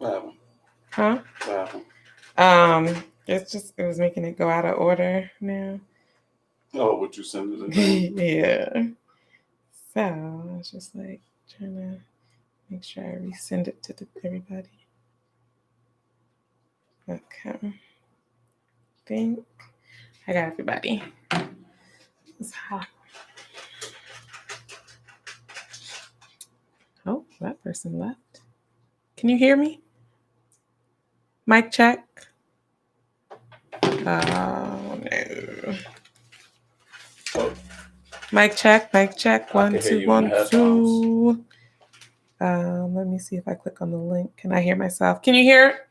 Wow. Huh? Wow. It was making it go out of order now. Oh, what you sent it? Yeah. So I was just like trying to make sure I resend it to everybody. Okay. I think I got everybody. It's hot. Oh, that person left. Can you hear me? Mic check. Oh no. Mic check. 1, 2, 1, 2. Let me see if I click on the link. Can I hear myself? Can you hear?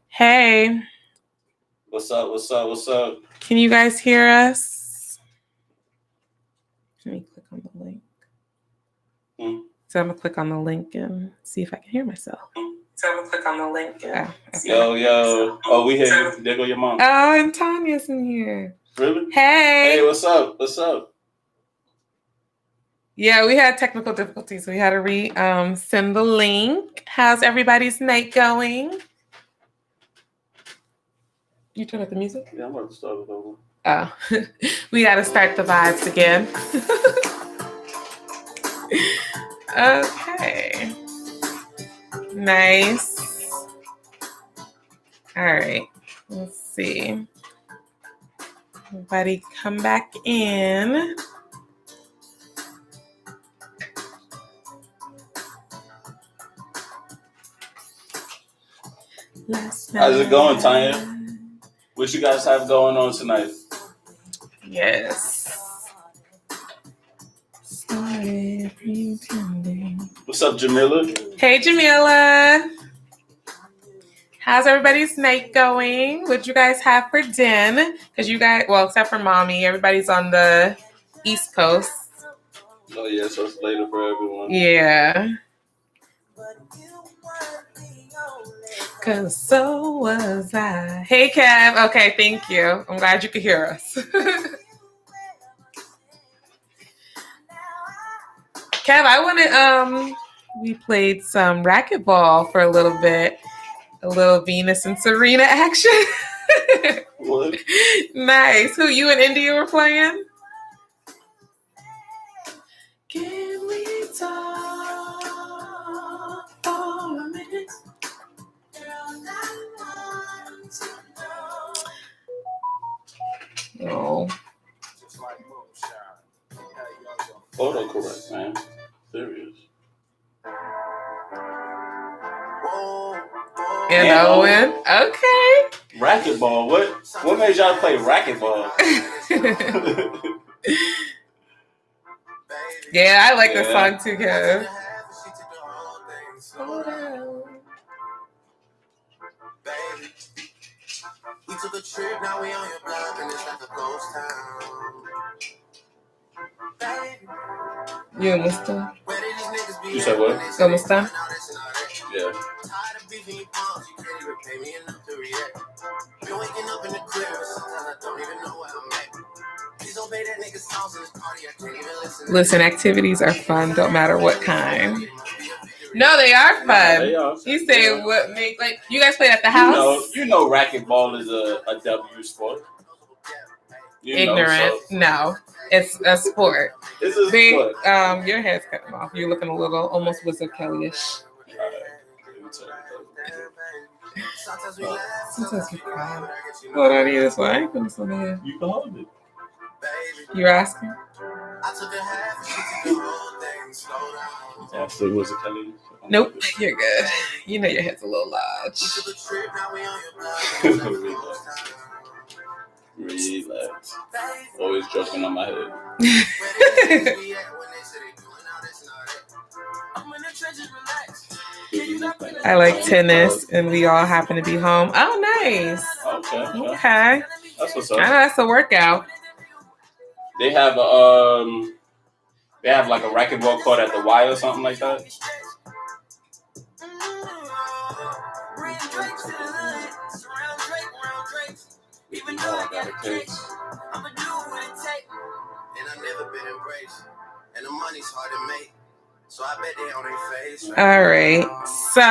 Hey. What's up? Can you guys hear us? Let me click on the link. So I'm gonna click on the link and see if I can hear myself. Okay. Yo. Oh, we hear you. There go your mom. Oh, and Tanya's in here. Really? Hey. Hey, what's up? Yeah, we had technical difficulties. We had to send the link. How's everybody's night going? You turn up the music? Yeah, I'm about to start it over. Oh, we got to start the vibes again. Okay. Nice. All right. Let's see. Everybody come back in. How's it going, Tanya? What you guys have going on tonight? Yes. Sorry, pretending. What's up, Jamila? Hey, Jamila. How's everybody's night going? What'd you guys have for dinner? Because you guys, well, except for mommy, everybody's on the East Coast. Oh, yeah, so it's later for everyone. Yeah. Because so was I. Hey, Kev. Okay, thank you. I'm glad you could hear us. Kev, I wanted, we played some racquetball for a little bit. A little Venus and Serena action. What? Nice. Who, you and India were playing? Can we talk for a minute? No. Autocorrect, man. Serious. And Owen. Okay. Racquetball. What made y'all play racquetball? Yeah, I like this song too, Kev. We took a trip, now we on your block, and it's like a ghost town. You almost done? You said what? Almost done? Yeah. Listen, activities are fun, don't matter what kind. No, they are fun. They are. You say what make like you guys played at the house? You know racquetball is a W sport. Ignorant. No. It's a sport. It's a sport. Your hair's cutting off. You're looking a little almost Wizard Kelly-ish. Sometimes we laugh, Sometimes you cry. Hold on, this one. I ain't putting this one in. You can hold it. You're asking? I took a half and she took the whole thing. Slow down. After was it Kelly? Nope, you're good. You know your head's a little We large. took a trip, now we on your block. Relax. Always joking on my head. Where the niggas be at when they say they doing all this and all that. I'm in the trenches, relax. I like tennis, and we all happen to be home. Oh, nice. Okay. That's what's I know up. that's a workout. They have like a racquetball court at the Y or something like that. Even though I got a case, I'ma do what it takes. And I've never been embraced. And the money's hard to make. So I bet they on their face. All right. So,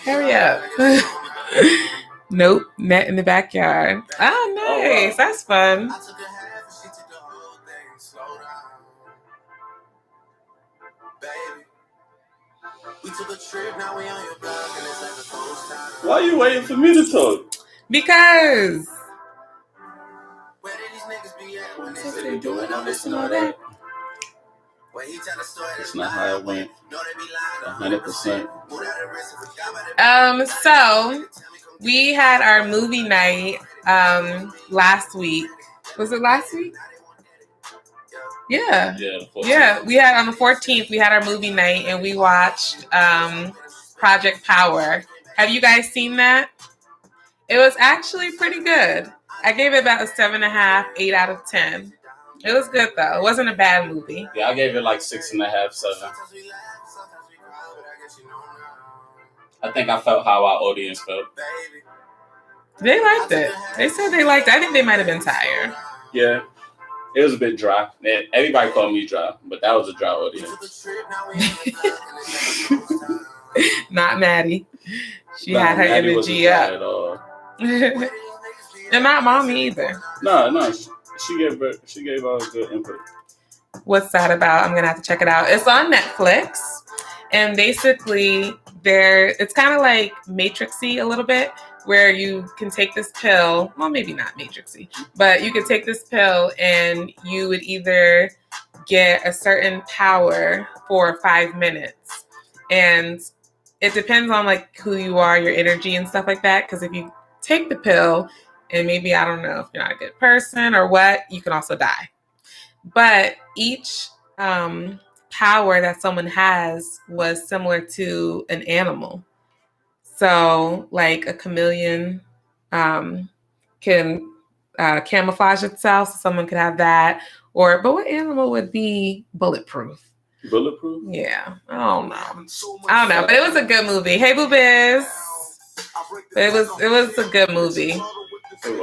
hurry up. Nope, net in the backyard. Oh, nice. That's fun. Why are you waiting for me to talk? Because Where did these niggas be at when they since say they're they doing doing all all this this and and all all that. that? When he tell the story, That's not how it went. No, they be lying 100%. So we had our movie night last week. Was it last week? Yeah. Yeah, we had on the 14th, we had our movie night and we watched Project Power. Have you guys seen that? It was actually pretty good. I gave it about a 7.5, 8 out of 10. It was good though. It wasn't a bad movie. Yeah, I gave it like 6.5, 7. I think I felt how our audience felt. They liked it. They said they liked it. I think they might have been tired. Yeah, it was a bit dry. Everybody called me dry, but that was a dry audience. Not Maddie. She had her Maddie wasn't energy dry up. at all. And not Mommy either. No, she gave all good input. What's that about? I'm gonna have to check it out. It's on Netflix, and basically, it's kind of like Matrixy a little bit, where you can take this pill. Well, maybe not Matrixy, but you could take this pill, and you would either get a certain power for 5 minutes, and it depends on like who you are, your energy, and stuff like that. Because if you take the pill, and maybe I don't know if you're not a good person or what, you can also die. But each power that someone has was similar to an animal. So, like a chameleon can camouflage itself, so someone could have that. But what animal would be bulletproof? Bulletproof? Yeah, I don't know. But it was a good movie. Hey, Boo Biz. It was a good movie. It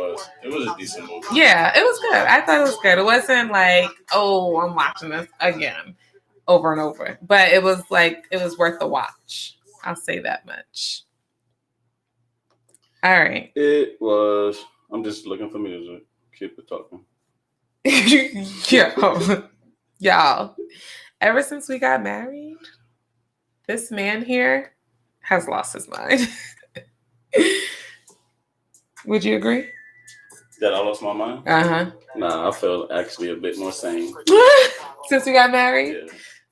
was a decent movie. Yeah, it was good. I thought it was good. It wasn't like, oh, I'm watching this again over and over. But it was like, it was worth the watch. I'll say that much. All right. It was. I'm just looking for music. Keep it talking. Y'all, ever since we got married, this man here has lost his mind. Would you agree? That I lost my mind? Uh-huh. Nah, I feel actually a bit more sane. Since we got married?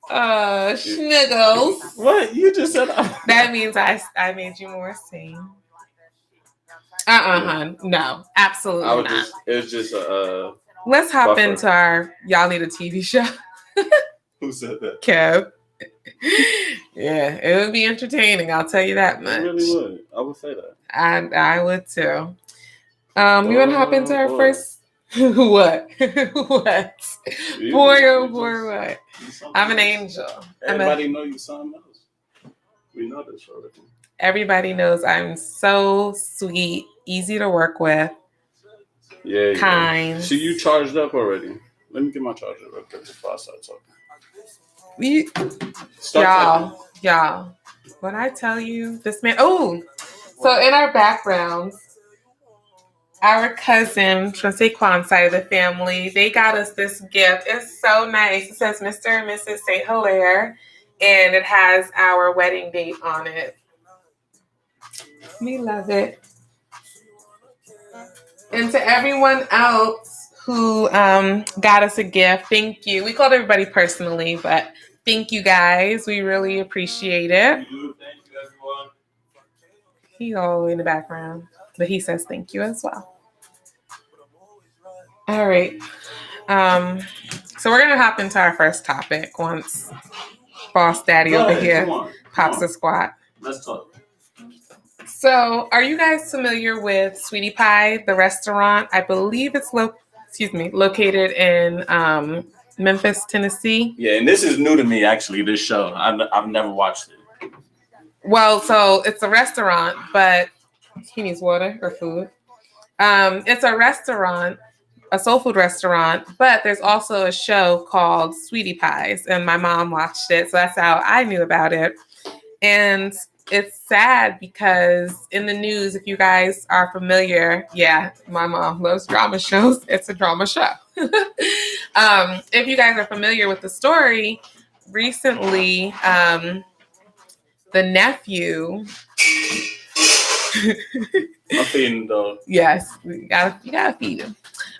Yeah. Sniggles. What? You just said That means I made you more sane. No, absolutely not. It was just Let's hop buffer. into our y'all need a TV show. Who said that? Kev. Yeah, it would be entertaining, I'll tell you that much. It really would. I would say that. I would too. You want to hop into our first? What? What? Boy, oh boy, what? I'm an angel. Everybody know you something else. We know this already. Everybody knows I'm so sweet, easy to work with. Yeah. Kind. See, you charged up already. Let me get my charger real quick before I start talking. Y'all, when I tell you this man, so in our backgrounds, our cousin from Saquon's side of the family, they got us this gift. It's so nice. It says Mr. and Mrs. St. Hilaire, and it has our wedding date on it. We love it. And to everyone else who got us a gift, thank you. We called everybody personally, but thank you guys. We really appreciate it. Thank you, everyone. He's all the way in the background, but he says thank you as well. All right. So we're gonna hop into our first topic once Boss Daddy Go over ahead, here come on. pops a squat. Let's talk. So, are you guys familiar with Sweetie Pie, the restaurant? I believe it's located in Memphis, Tennessee. Yeah, and this is new to me, actually, this show. I've never watched it. Well, so it's a restaurant, but he needs water or food. It's a restaurant, a soul food restaurant, but there's also a show called Sweetie Pies, and my mom watched it, so that's how I knew about it. And it's sad because in the news, if you guys are familiar, yeah, my mom loves drama shows. It's a drama show. If you guys are familiar with the story, recently, the nephew. I'm feeding the dog. Yes, you gotta feed him.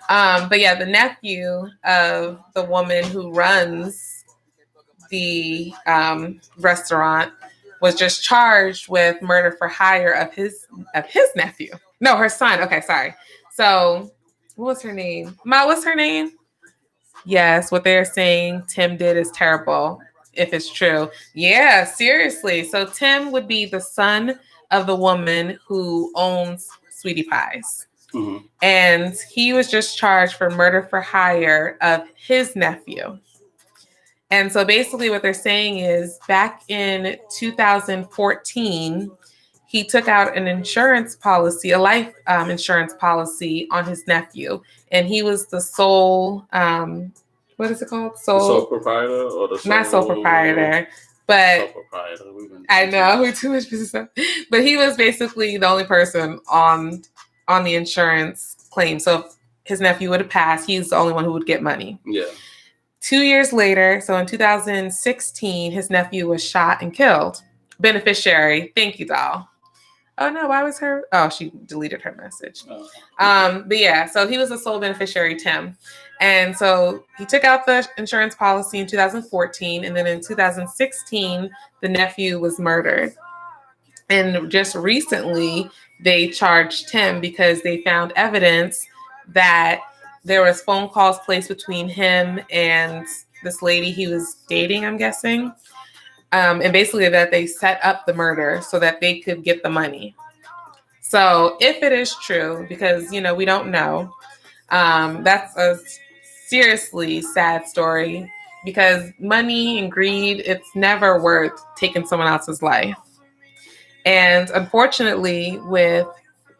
But yeah, the nephew of the woman who runs the restaurant was just charged with murder for hire of his nephew. No, her son. Okay, sorry. So, what was her name? Ma, what's her name? Yes, what they're saying Tim did is terrible, if it's true. Yeah, seriously. So Tim would be the son of the woman who owns Sweetie Pies. Mm-hmm. And he was just charged for murder for hire of his nephew. And so basically what they're saying is back in 2014, he took out an insurance policy, a life insurance policy on his nephew. And he was the sole, what is it called? Sole proprietor or the sole... Not sole proprietor, but... Sole proprietor. I know, we're too much business stuff. But he was basically the only person on the insurance claim. So if his nephew would have passed, he's the only one who would get money. Yeah. 2 years later, so in 2016, his nephew was shot and killed. Beneficiary. Thank you, doll. Oh, no, why was her? Oh, she deleted her message. Oh. But yeah, so he was the sole beneficiary, Tim. And so he took out the insurance policy in 2014. And then in 2016, the nephew was murdered. And just recently, they charged Tim because they found evidence that there was phone calls placed between him and this lady he was dating, I'm guessing. And basically that they set up the murder so that they could get the money. So if it is true, because, we don't know, that's a seriously sad story because money and greed, it's never worth taking someone else's life. And unfortunately with,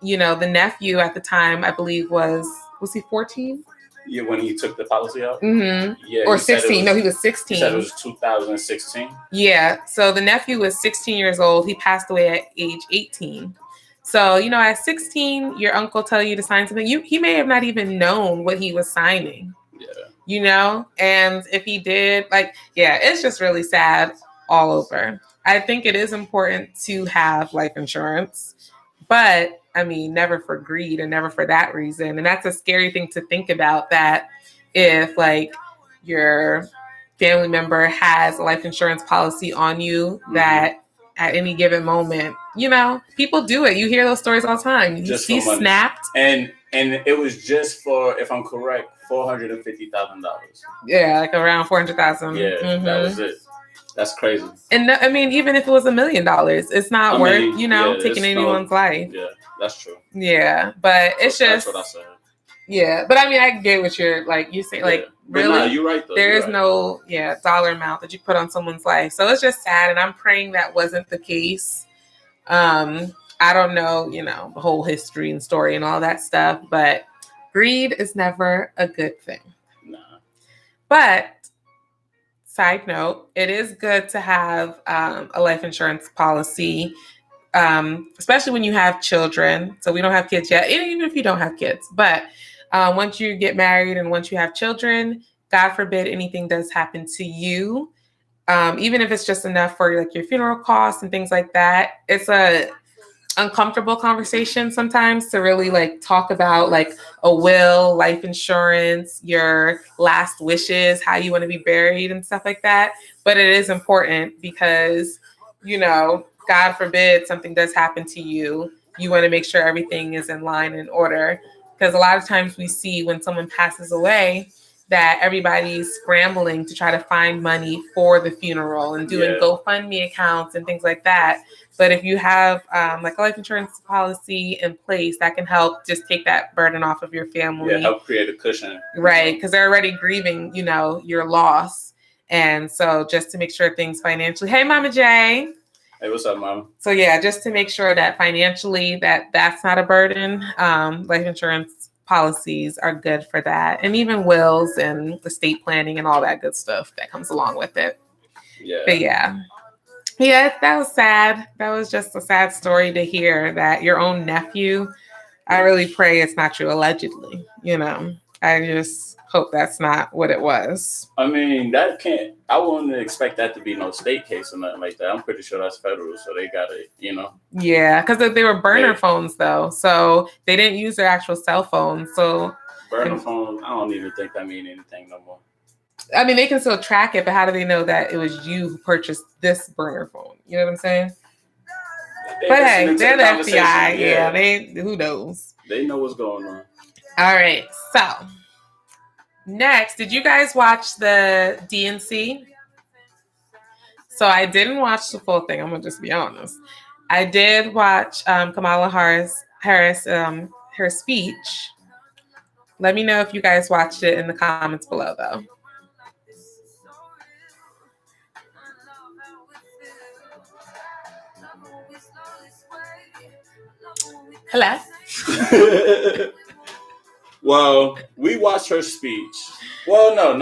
the nephew at the time, I believe was he 14? Yeah, when he took the policy out? Mm-hmm. Yeah. Or 16. No, he was 16. He said it was 2016? Yeah. So the nephew was 16 years old. He passed away at age 18. So, at 16, your uncle tell you to sign something. He may have not even known what he was signing. Yeah. And if he did, it's just really sad all over. I think it is important to have life insurance, but never for greed and never for that reason. And that's a scary thing to think about, that if your family member has a life insurance policy on you, that at any given moment, people do it. You hear those stories all the time. He snapped. And it was just for, if I'm correct, $450,000. Yeah, around $400,000. Yeah, That was it. That's crazy. And even if it was $1 million, it's not worth, taking anyone's life. Yeah, that's true. Yeah, but it's just. That's what I said. Yeah, but I get what you're you say, really. No, you're right though. There is no dollar amount that you put on someone's life, so it's just sad, and I'm praying that wasn't the case. I don't know, the whole history and story and all that stuff, but greed is never a good thing. Nah. But side note, it is good to have a life insurance policy especially when you have children. So we don't have kids yet, even if you don't have kids. But once you get married and once you have children, God forbid anything does happen to you, even if it's just enough for like your funeral costs and things like that. It's a uncomfortable conversation sometimes to really like talk about like a will, life insurance, your last wishes, how you want to be buried and stuff like that. But it is important because, you know, God forbid something does happen to you. You want to make sure everything is in line and order. Because a lot of times we see when someone passes away that everybody's scrambling to try to find money for the funeral and doing GoFundMe accounts and things like that. But if you have like a life insurance policy in place, that can help just take that burden off of your family. Yeah, help create a cushion. Right, because they're already grieving, you know, your loss. And so just to make sure things financially, hey, Mama J. Hey, what's up, Mom? So yeah, just to make sure that financially that's not a burden, life insurance policies are good for that. And even wills and estate planning and all that good stuff that comes along with it. Yeah. But yeah, that was sad. That was just a sad story to hear that your own nephew, I really pray it's not true, allegedly, you know. I just hope that's not what it was. I mean, I wouldn't expect that to be no state case or nothing like that. I'm pretty sure that's federal, so they got it, you know. Yeah, because they were burner phones, though. So they didn't use their actual cell phones. So burner phone, I don't even think that mean anything no more. I mean, they can still track it, but how do they know that it was you who purchased this burner phone? You know what I'm saying? But hey, they're the FBI. Yeah, who knows? They know what's going on. All right, so next, did you guys watch the DNC? So I didn't watch the full thing. I'm gonna just be honest. I did watch Kamala Harris, her speech. Let me know if you guys watched it in the comments below, though. Hello. Well, we watched her speech. Well, no.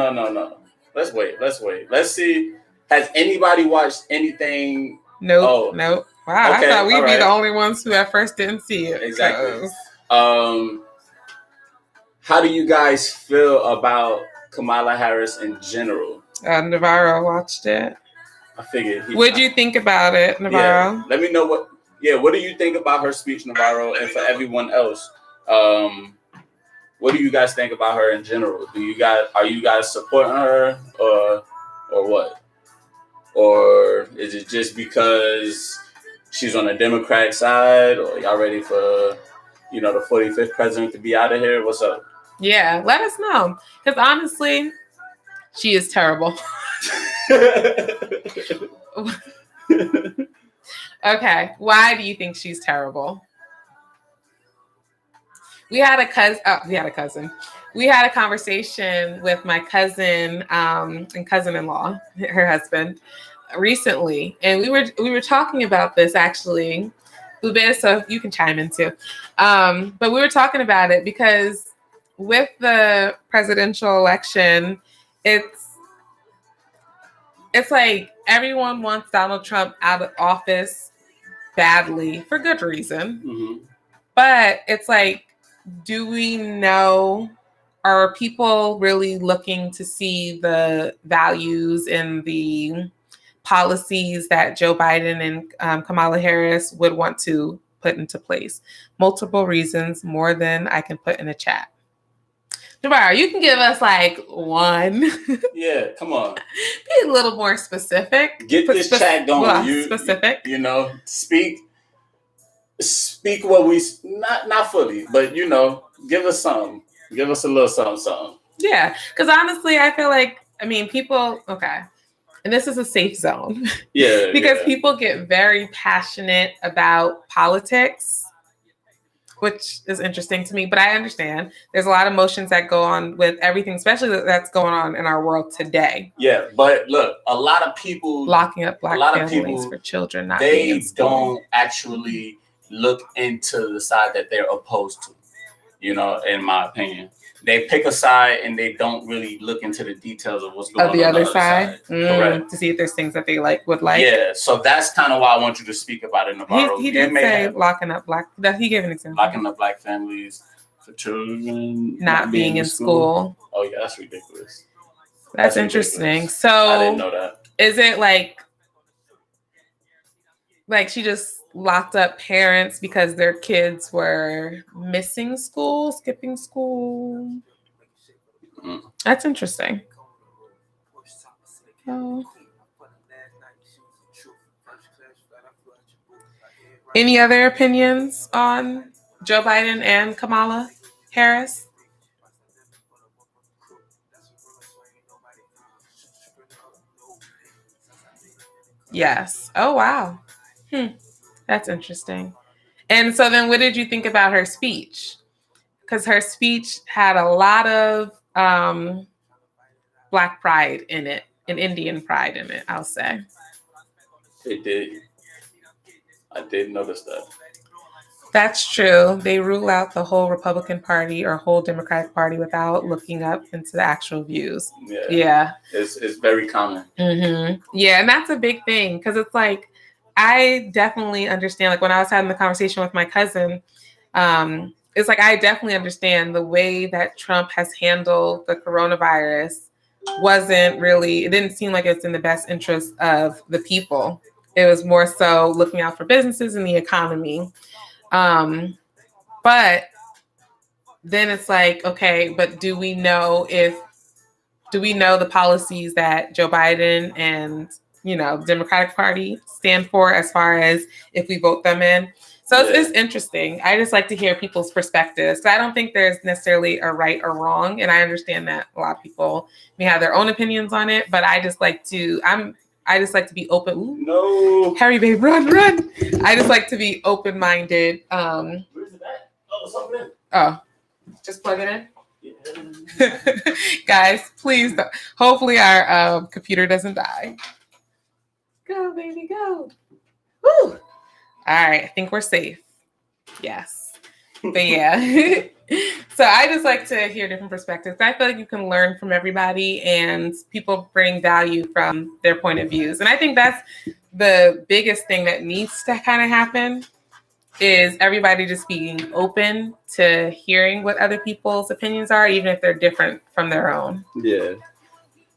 Let's wait. Let's see. Has anybody watched anything? Nope. Wow, okay, I thought we'd be the only ones who at first didn't see it. Exactly. How do you guys feel about Kamala Harris in general? Navarro watched it. I figured. What'd you think about it, Navarro? Yeah, let me know what do you think about her speech, Navarro? And for everyone else, what do you guys think about her in general? Are you guys supporting her or what? Or is it just because she's on the Democratic side, or y'all ready for, the 45th president to be out of here? What's up? Yeah, let us know. Because honestly, she is terrible. Okay, why do you think she's terrible? We had a cousin. We had a conversation with my cousin and cousin-in-law, her husband, recently, and we were talking about this actually. Ube, so you can chime in too. But we were talking about it because with the presidential election, it's like everyone wants Donald Trump out of office badly for good reason. Mm-hmm. But it's like, do we know, are people really looking to see the values and the policies that Joe Biden and Kamala Harris would want to put into place? Multiple reasons, more than I can put in a chat. Navarro, you can give us like one. Yeah, come on. Be a little more specific. Get this chat going. Well, specific. Speak what we not fully, but give us something. Give us a little something. Yeah, because honestly, I feel like people. Okay, and this is a safe zone. Yeah, because people get very passionate about politics, which is interesting to me, but I understand there's a lot of emotions that go on with everything, especially that's going on in our world today. Yeah, but look, a lot of people locking up Black families for children not being in school. Don't actually look into the side that they're opposed to, in my opinion. they pick a side and they don't really look into the details of what's going on the on other side. Correct. To see if there's things that they would like. Yeah, so that's kind of why I want you to speak about it, Navarro. He did say locking up black. He gave an example. Locking up black families for children not being in school. Oh yeah, that's ridiculous. That's interesting. Ridiculous. So I didn't know that. Is it like she just locked up parents because their kids were missing school, skipping school? That's interesting. Oh. Any other opinions on Joe Biden and Kamala Harris? Yes. Oh, wow. That's interesting. And so then what did you think about her speech? Because her speech had a lot of Black pride in it, and Indian pride in it, I'll say. It did. I did notice that. That's true. They rule out the whole Republican Party or whole Democratic Party without looking up into the actual views. Yeah. It's very common. Mm-hmm. Yeah, and that's a big thing because it's like, I definitely understand, like when I was having the conversation with my cousin, it's like I definitely understand the way that Trump has handled the coronavirus it didn't seem like it's in the best interest of the people. It was more so looking out for businesses and the economy. But then it's like, okay, but do we know the policies that Joe Biden and, Democratic Party stand for as far as if we vote them in? So it's interesting. I just like to hear people's perspectives. So I don't think there's necessarily a right or wrong. And I understand that a lot of people may have their own opinions on it, but I just like to be open. Ooh, no. Harry, babe, run. I just like to be open-minded. Where's it at? Oh, it's over there. Oh, just plug it in. Yeah. Guys, please. Hopefully our computer doesn't die. Go, baby, go. Woo. All right, I think we're safe. Yes. But yeah. So I just like to hear different perspectives. I feel like you can learn from everybody and people bring value from their point of views. And I think that's the biggest thing that needs to kind of happen is everybody just being open to hearing what other people's opinions are, even if they're different from their own. Yeah.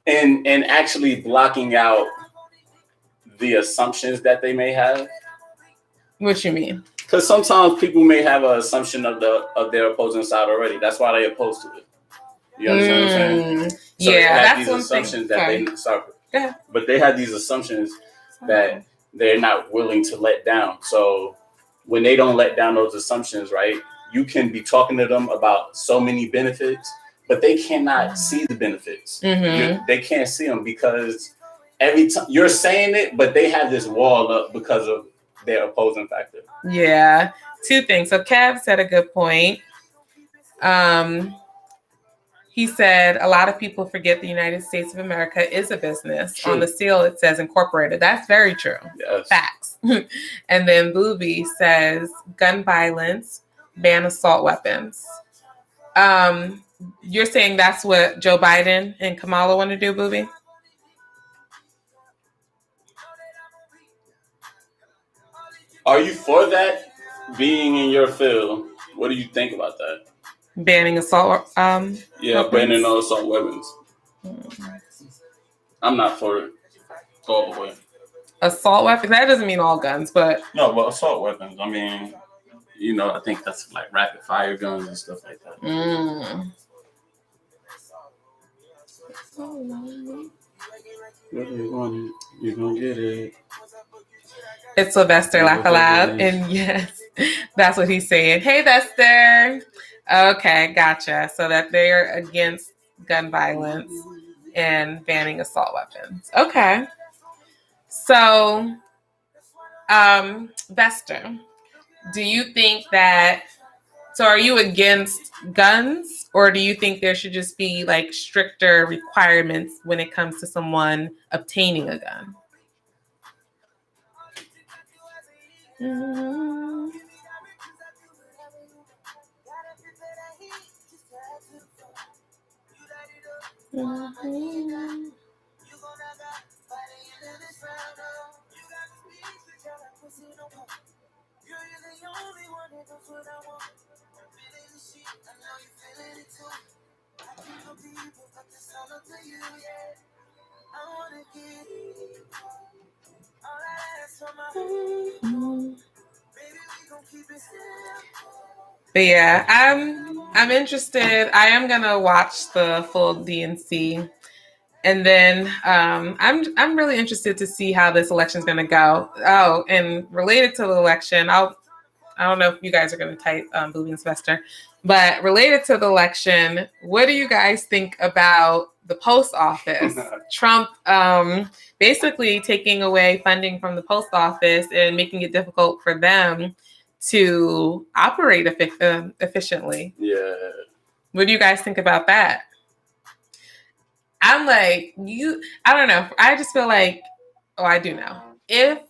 And actually blocking out the assumptions that they may have. What you mean? Because sometimes people may have an assumption of their opposing side already. That's why they opposed to it. You understand what I'm saying? So yeah, they have that's these one assumptions thing. But they have these assumptions that they're not willing to let down. So when they don't let down those assumptions, right, you can be talking to them about so many benefits, but they cannot see the benefits. Mm-hmm. They can't see them because every time you're saying it, but they have this wall up because of their opposing factor. Yeah. Two things. So Kev said a good point. He said a lot of people forget the United States of America is a business. True. On the seal, it says incorporated. That's very true. Yes. Facts. And then Booby says gun violence, ban assault weapons. You're saying that's what Joe Biden and Kamala want to do, Booby? Are you for that being in your field? What do you think about that? Banning assault weapons? Banning all assault weapons. I'm not for it all the way. Assault weapons? That doesn't mean all guns, but... No, but assault weapons. I mean, I think that's like rapid fire guns and stuff like that. You're gonna get it. It's Sylvester Laugh Aloud, and yes, that's what he's saying. Hey, Vester. Okay, gotcha. So that they're against gun violence and banning assault weapons. Okay. So, Vester, do you think are you against guns, or do you think there should just be like stricter requirements when it comes to someone obtaining a gun? Mhm. But yeah, I'm interested. I am gonna watch the full DNC, and then I'm really interested to see how this election is gonna go. Oh, and related to the election, I don't know if you guys are gonna type Booby Sylvester, but related to the election, what do you guys think about the post office? Trump basically taking away funding from the post office and making it difficult for them to operate efficiently. Yeah. What do you guys think about that? I'm like, I don't know. I just feel like, I do know. I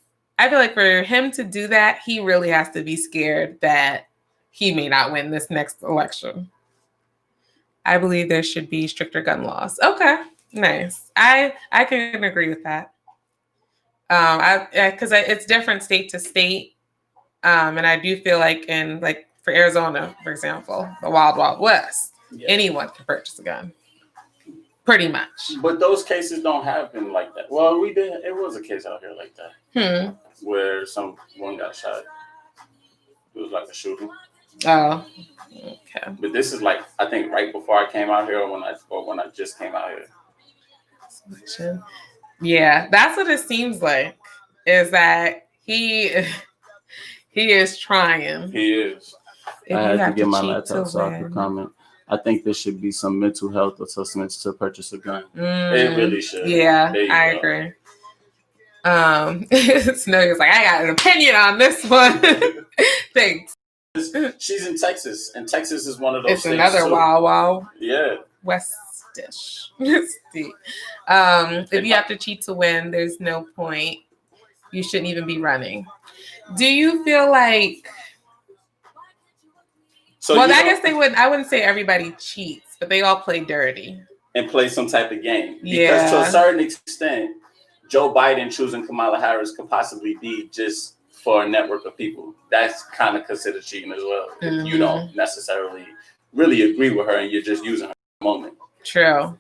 feel like for him to do that, he really has to be scared that he may not win this next election. I believe there should be stricter gun laws. Okay, nice. I can agree with that. Because it's different state to state. And I do feel like for Arizona, for example, the Wild Wild West, anyone can purchase a gun. Pretty much. But those cases don't happen like that. Well, we did. It was a case out here like that. Where someone got shot. It was like a shooting. Oh, okay. But this is like, I think right before I came out here or when I just came out here. Yeah, that's what it seems like. Is that he is trying. He is. If I had to get my cheat laptop so I could comment. I think there should be some mental health assessments to purchase a gun. It really should. Yeah, I agree. Snow was like, I got an opinion on this one. Thanks. She's in Texas, and Texas is one of those It's another Wild Wild. Yeah. Westish. If you have to cheat to win, there's no point. You shouldn't even be running. Do you feel like... I guess they wouldn't. I wouldn't say everybody cheats, but they all play dirty and play some type of game. Because to a certain extent, Joe Biden choosing Kamala Harris could possibly be just for a network of people. That's kind of considered cheating as well. If you don't necessarily really agree with her and you're just using her for the moment. True.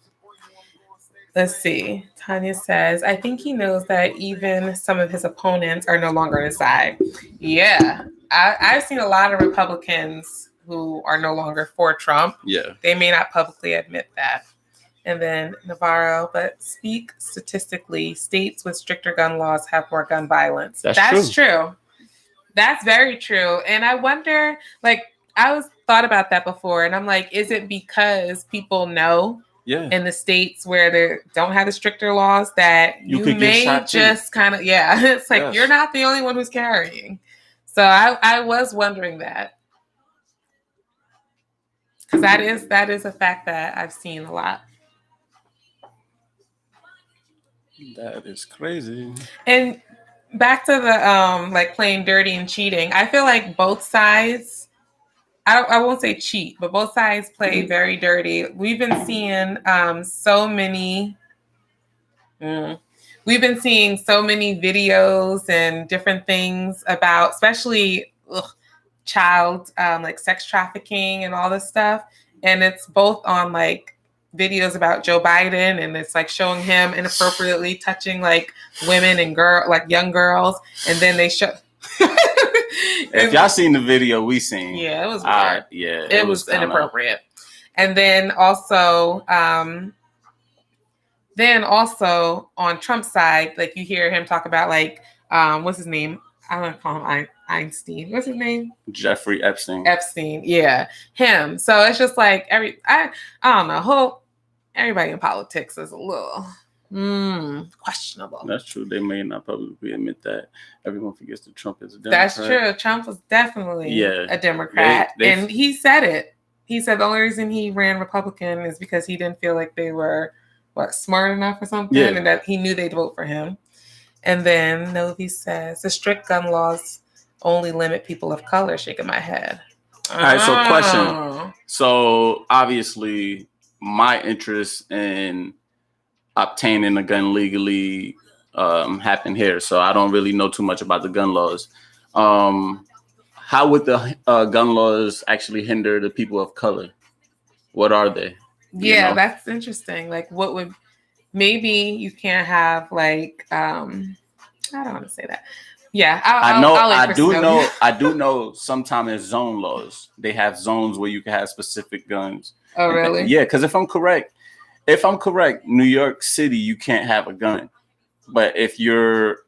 Let's see. Tanya says, I think he knows that even some of his opponents are no longer on his side. Yeah. I've seen a lot of Republicans who are no longer for Trump. Yeah. They may not publicly admit that. And then Navarro, but speak statistically, states with stricter gun laws have more gun violence. That's true. That's very true. And I wonder, I thought about that before, and I'm like, is it because people know in the states where they don't have the stricter laws that you may just kind of, it's like, you're not the only one who's carrying. So I was wondering that. Because that is a fact that I've seen a lot. That is crazy. And back to the playing dirty and cheating. I feel like both sides, I won't say cheat, but both sides play very dirty. We've been seeing so many videos and different things about, especially child sex trafficking and all this stuff, and it's both on videos about Joe Biden, and it's showing him inappropriately touching women and young girls, and then they show if y'all seen the video we seen, it was weird. It was inappropriate. And then also on Trump's side, you hear him talk about what's his name? I want to call him Einstein. What's his name? Jeffrey Epstein. Yeah, him. So it's just I don't know. Everybody in politics is a little questionable. That's true. They may not publicly admit that. Everyone forgets that Trump is a Democrat. That's true. Trump was definitely a Democrat, and he said it. He said the only reason he ran Republican is because he didn't feel like they were smart enough or something, and that he knew they'd vote for him. And then Novi says the strict gun laws only limit people of color. Shaking my head. All right, so question. So obviously my interest in obtaining a gun legally happened here, so I don't really know too much about the gun laws. How would the gun laws actually hinder the people of color? What are they? Yeah, that's interesting. Like, what would maybe you can't have like I don't want to say that. Yeah, I do know. Sometimes it's zone laws. They have zones where you can have specific guns. Oh, really? Yeah, because if I'm correct, New York City you can't have a gun, but if you're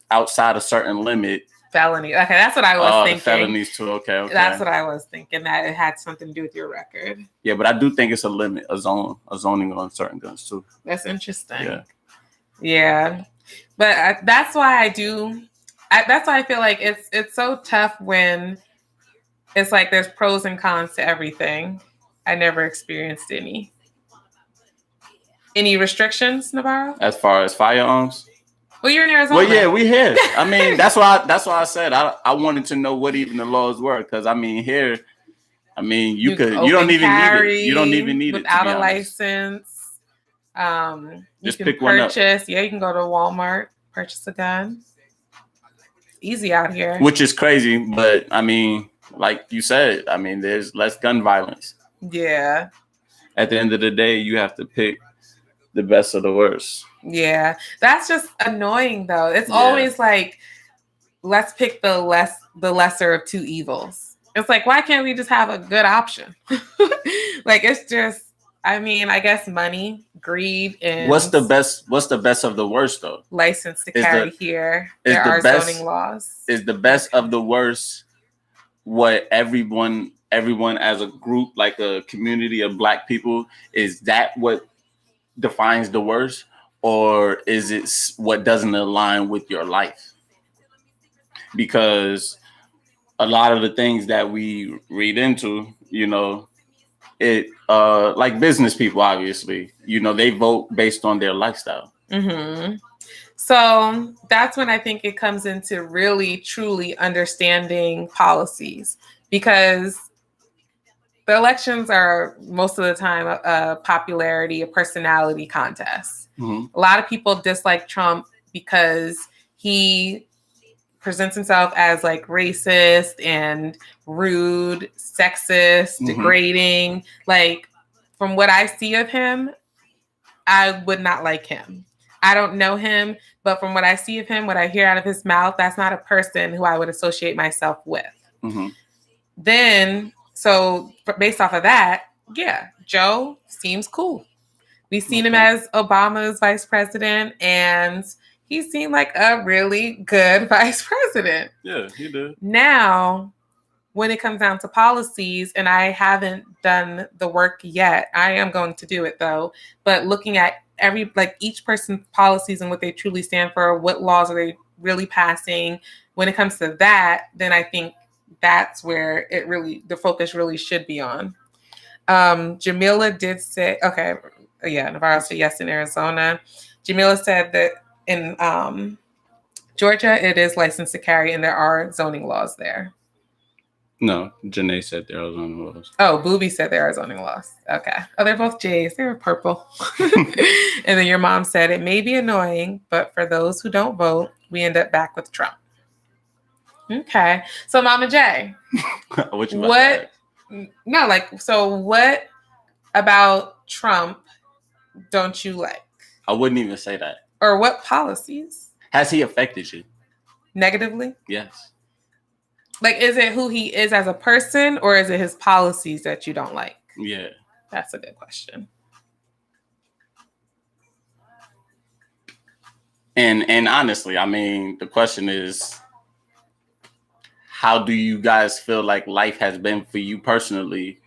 outside a certain limit, felony. Okay, that's what I was thinking. Felonies too. Okay. That's what I was thinking. That it had something to do with your record. Yeah, but I do think it's a limit, a zoning on certain guns too. That's interesting. Yeah. But that's why that's why I feel like it's so tough when it's like there's pros and cons to everything. I never experienced any restrictions, Navarro? As far as firearms? Well, you're in Arizona. Well, yeah, we here. I mean, that's why I said I wanted to know what even the laws were, because I mean here, I mean you don't even need it without a license. Just you can pick one up. Yeah, you can go to Walmart, purchase a gun. Easy out here. Which is crazy, but I mean, like you said, I mean, there's less gun violence. Yeah. At the end of the day, you have to pick the best of the worst. Yeah, that's just annoying though. It's always like, let's pick the lesser of two evils. It's like, why can't we just have a good option? Like, it's just, I mean, I guess money, greed, and what's the best of the worst though? License to carry here. There are zoning laws. Is the best of the worst what everyone as a group, like a community of Black people, is that what defines the worst? Or is it what doesn't align with your life? Because a lot of the things that we read into, it like business people, obviously, they vote based on their lifestyle. Mm-hmm. So that's when I think it comes into really, truly understanding policies, because the elections are most of the time a popularity, a personality contest. Mm-hmm. A lot of people dislike Trump because he presents himself as like racist and rude, sexist, mm-hmm. degrading. Like, from what I see of him, I would not like him. I don't know him, but from what I see of him, what I hear out of his mouth, that's not a person who I would associate myself with. Mm-hmm. Then, so based off of that, yeah, Joe seems cool. We've seen him as Obama's vice president, and he seemed like a really good vice president. Yeah, he did. Now, when it comes down to policies, and I haven't done the work yet, I am going to do it though, but looking at each person's policies and what they truly stand for, what laws are they really passing, when it comes to that, then I think that's where the focus really should be on. Jamila did say, okay, yeah, Navarro said yes in Arizona. Jamila said that in Georgia, it is licensed to carry, and there are zoning laws there. No, Janae said there are zoning laws. Oh, Booby said there are zoning laws. Okay. Oh, they're both J's. They're purple. And then your mom said it may be annoying, but for those who don't vote, we end up back with Trump. Okay. So, Mama J, what about Trump don't you like? I wouldn't even say that. Or what policies? Has he affected you? Negatively? Yes. Like, is it who he is as a person, or is it his policies that you don't like? Yeah. That's a good question. And honestly, I mean, the question is, how do you guys feel like life has been for you personally?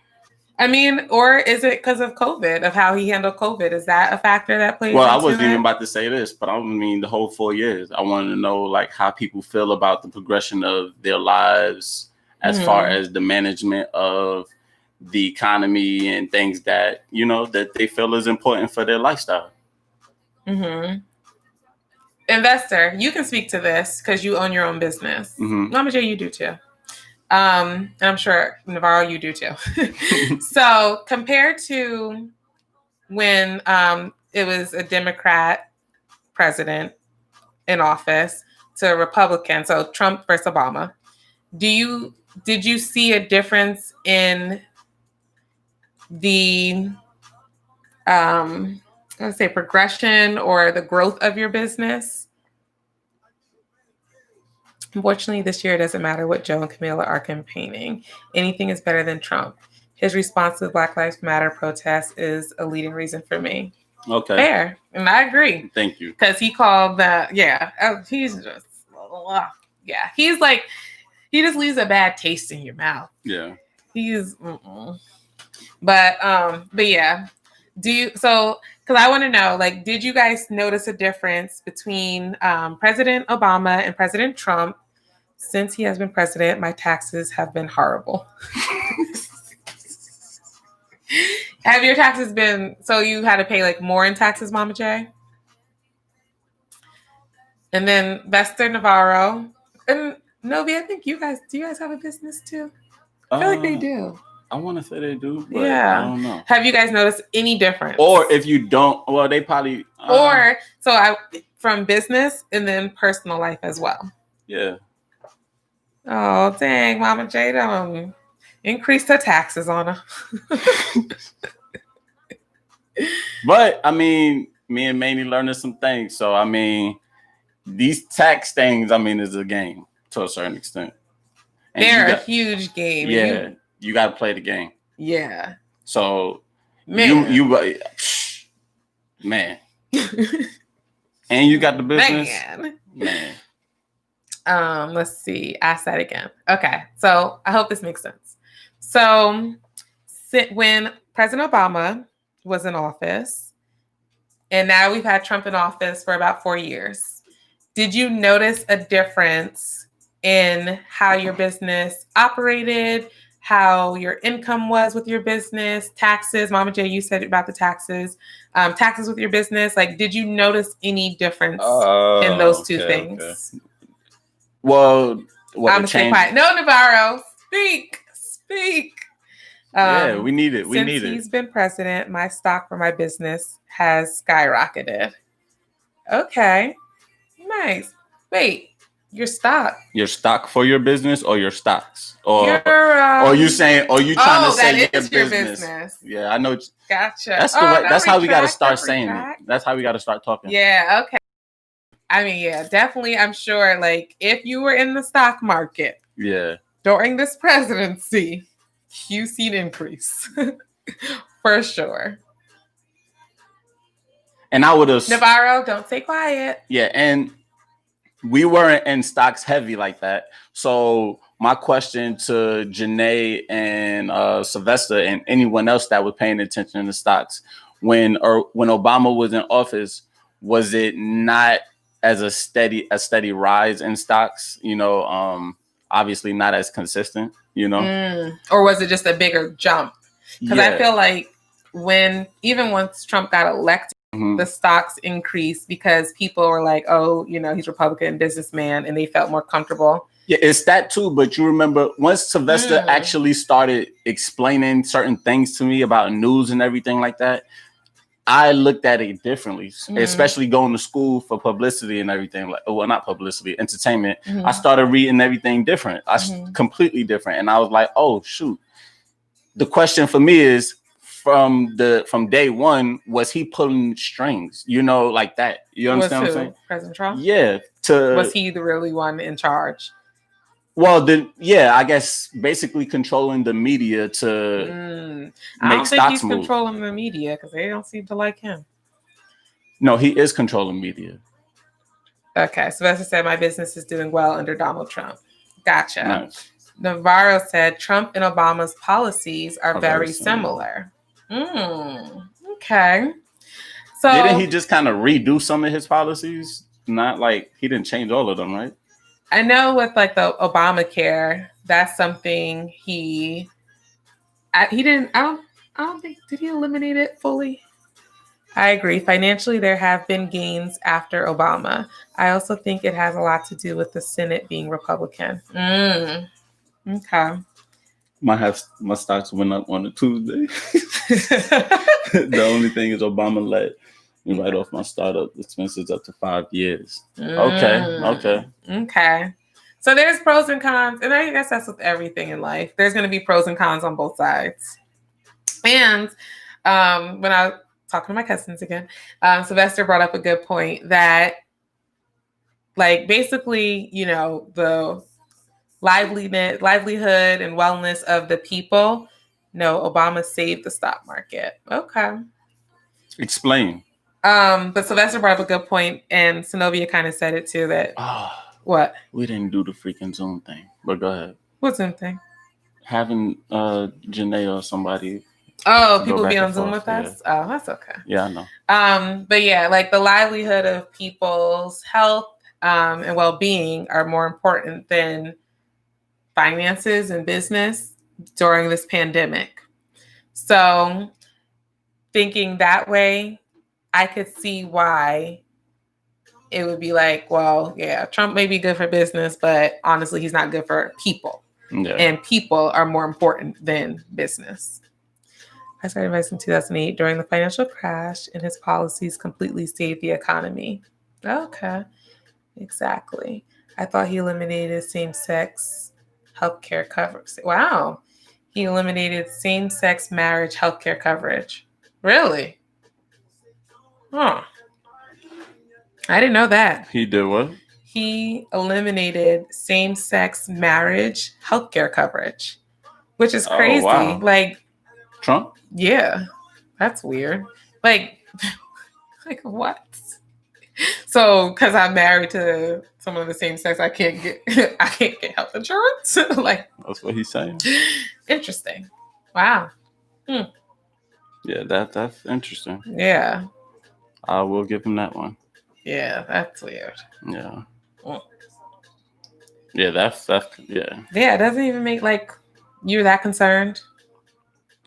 I mean, or is it because of COVID, of how he handled COVID? Is that a factor that plays Well, into I wasn't it? even about to say this, but I mean the whole 4 years. I wanted to know like how people feel about the progression of their lives as far as the management of the economy and things that, that they feel is important for their lifestyle. Mm-hmm. Investor, you can speak to this because you own your own business. Mm-hmm. Mama J, you do too. And I'm sure, Navarro, you do too. So compared to when it was a Democrat president in office to a Republican, so Trump versus Obama, did you see a difference in the let's say progression or the growth of your business? Unfortunately, this year it doesn't matter what Joe and Camilla are campaigning. Anything is better than Trump. His response to the Black Lives Matter protest is a leading reason for me. Okay. Fair. And I agree. Thank you. Because he called that, he's just, he's like, he just leaves a bad taste in your mouth. Yeah. He's, but yeah. Because I want to know, like, did you guys notice a difference between President Obama and President Trump? Since he has been president, my taxes have been horrible. Have your taxes been, so you had to pay like more in taxes, Mama J? And then Vester Navarro. And Novi, I think do you guys have a business too? I feel like they do. I want to say they do, but I don't know. Have you guys noticed any difference? Or if you don't, well, they probably... from business and then personal life as well. Yeah. Oh, dang, Mama J done increased her taxes on her. But, I mean, me and Manny learning some things. So, I mean, these tax things, I mean, is a game to a certain extent. And they're a huge game. Yeah. You got to play the game. Yeah. So, man. Man. And you got the business. Man. Let's see. Ask that again. Okay. So I hope this makes sense. So when President Obama was in office, and now we've had Trump in office for about 4 years, did you notice a difference in how your business operated, how your income was with your business, taxes? Mama J, you said about the taxes. Taxes with your business. Like, did you notice any difference in those two things? Okay. Well, I'm gonna stay quiet. No, Navarro, speak. Yeah, we need it. Since he's been president, my stock for my business has skyrocketed. Okay, nice. Wait, your stock? Your stock for your business or your stocks? Or you saying? Or you trying to say your business? Yeah, I know. Gotcha. That's how we got to start saying it. That's how we got to start talking. Yeah. Okay. I mean, yeah, definitely. I'm sure, like, if you were in the stock market, during this presidency, you see an increase for sure. And I would have Navarro, don't stay quiet. Yeah, and we weren't in stocks heavy like that. So my question to Janae and Sylvester and anyone else that was paying attention to stocks when Obama was in office, was it not as a steady rise in stocks, obviously not as consistent, Or was it just a bigger jump? Because I feel like once Trump got elected, the stocks increased because people were like, oh, he's Republican businessman, and they felt more comfortable. Yeah, it's that too. But you remember once Sylvester actually started explaining certain things to me about news and everything like that, I looked at it differently, especially going to school for publicity and everything. Not publicity, entertainment. I started reading everything different. Completely different. And I was like, oh, shoot. The question for me is, from day one, was he pulling strings, like that? You understand what I'm saying? President Trump? Yeah. Was he the really one in charge? Well, I guess basically controlling the media to I make don't stocks think he's move. Controlling the media because they don't seem to like him. No, he is controlling media. Okay, so as I said, my business is doing well under Donald Trump. Gotcha. Nice. Navarro said Trump and Obama's policies are very similar. Okay. So didn't he just kind of redo some of his policies? Not like he didn't change all of them, right? I know with like the Obamacare, that's something he didn't. I don't think, did he eliminate it fully? I agree. Financially, there have been gains after Obama. I also think it has a lot to do with the Senate being Republican. Okay. My stocks went up on a Tuesday. The only thing is Obama let me write off my startup expenses up to 5 years. Okay. So there's pros and cons, and I guess that's with everything in life. There's going to be pros and cons on both sides. And when I was talking to my cousins again, Sylvester brought up a good point that, like, basically, you know, the livelihood and wellness of the people. No, Obama saved the stock market. Okay. Explain. But Sylvester brought up a good point, and Zenobia kind of said it too, that what? We didn't do the freaking Zoom thing. But go ahead. What Zoom thing? Having Janae or somebody. Oh, people be on Zoom with us? Oh, that's okay. Yeah, I know. But yeah, like the livelihood of people's health and well-being are more important than finances and business during this pandemic. So thinking that way, I could see why it would be like, well, yeah, Trump may be good for business, but honestly, he's not good for people. Yeah. And people are more important than business. I started investing in 2008 during the financial crash, and his policies completely saved the economy. Okay, exactly. I thought he eliminated same-sex healthcare coverage. Wow. He eliminated same-sex marriage healthcare coverage. Really? Huh. I didn't know that. He did what? He eliminated same-sex marriage healthcare coverage, which is crazy. Wow. Like, Trump? Yeah, that's weird. Like what? So, because I'm married to someone of the same sex, I can't get health insurance. Like, that's what he's saying. Interesting. Wow. Yeah, that's interesting. Yeah. I will give him that one. Yeah, that's weird. Yeah. Yeah, that's yeah. Yeah, it doesn't even make like you're that concerned.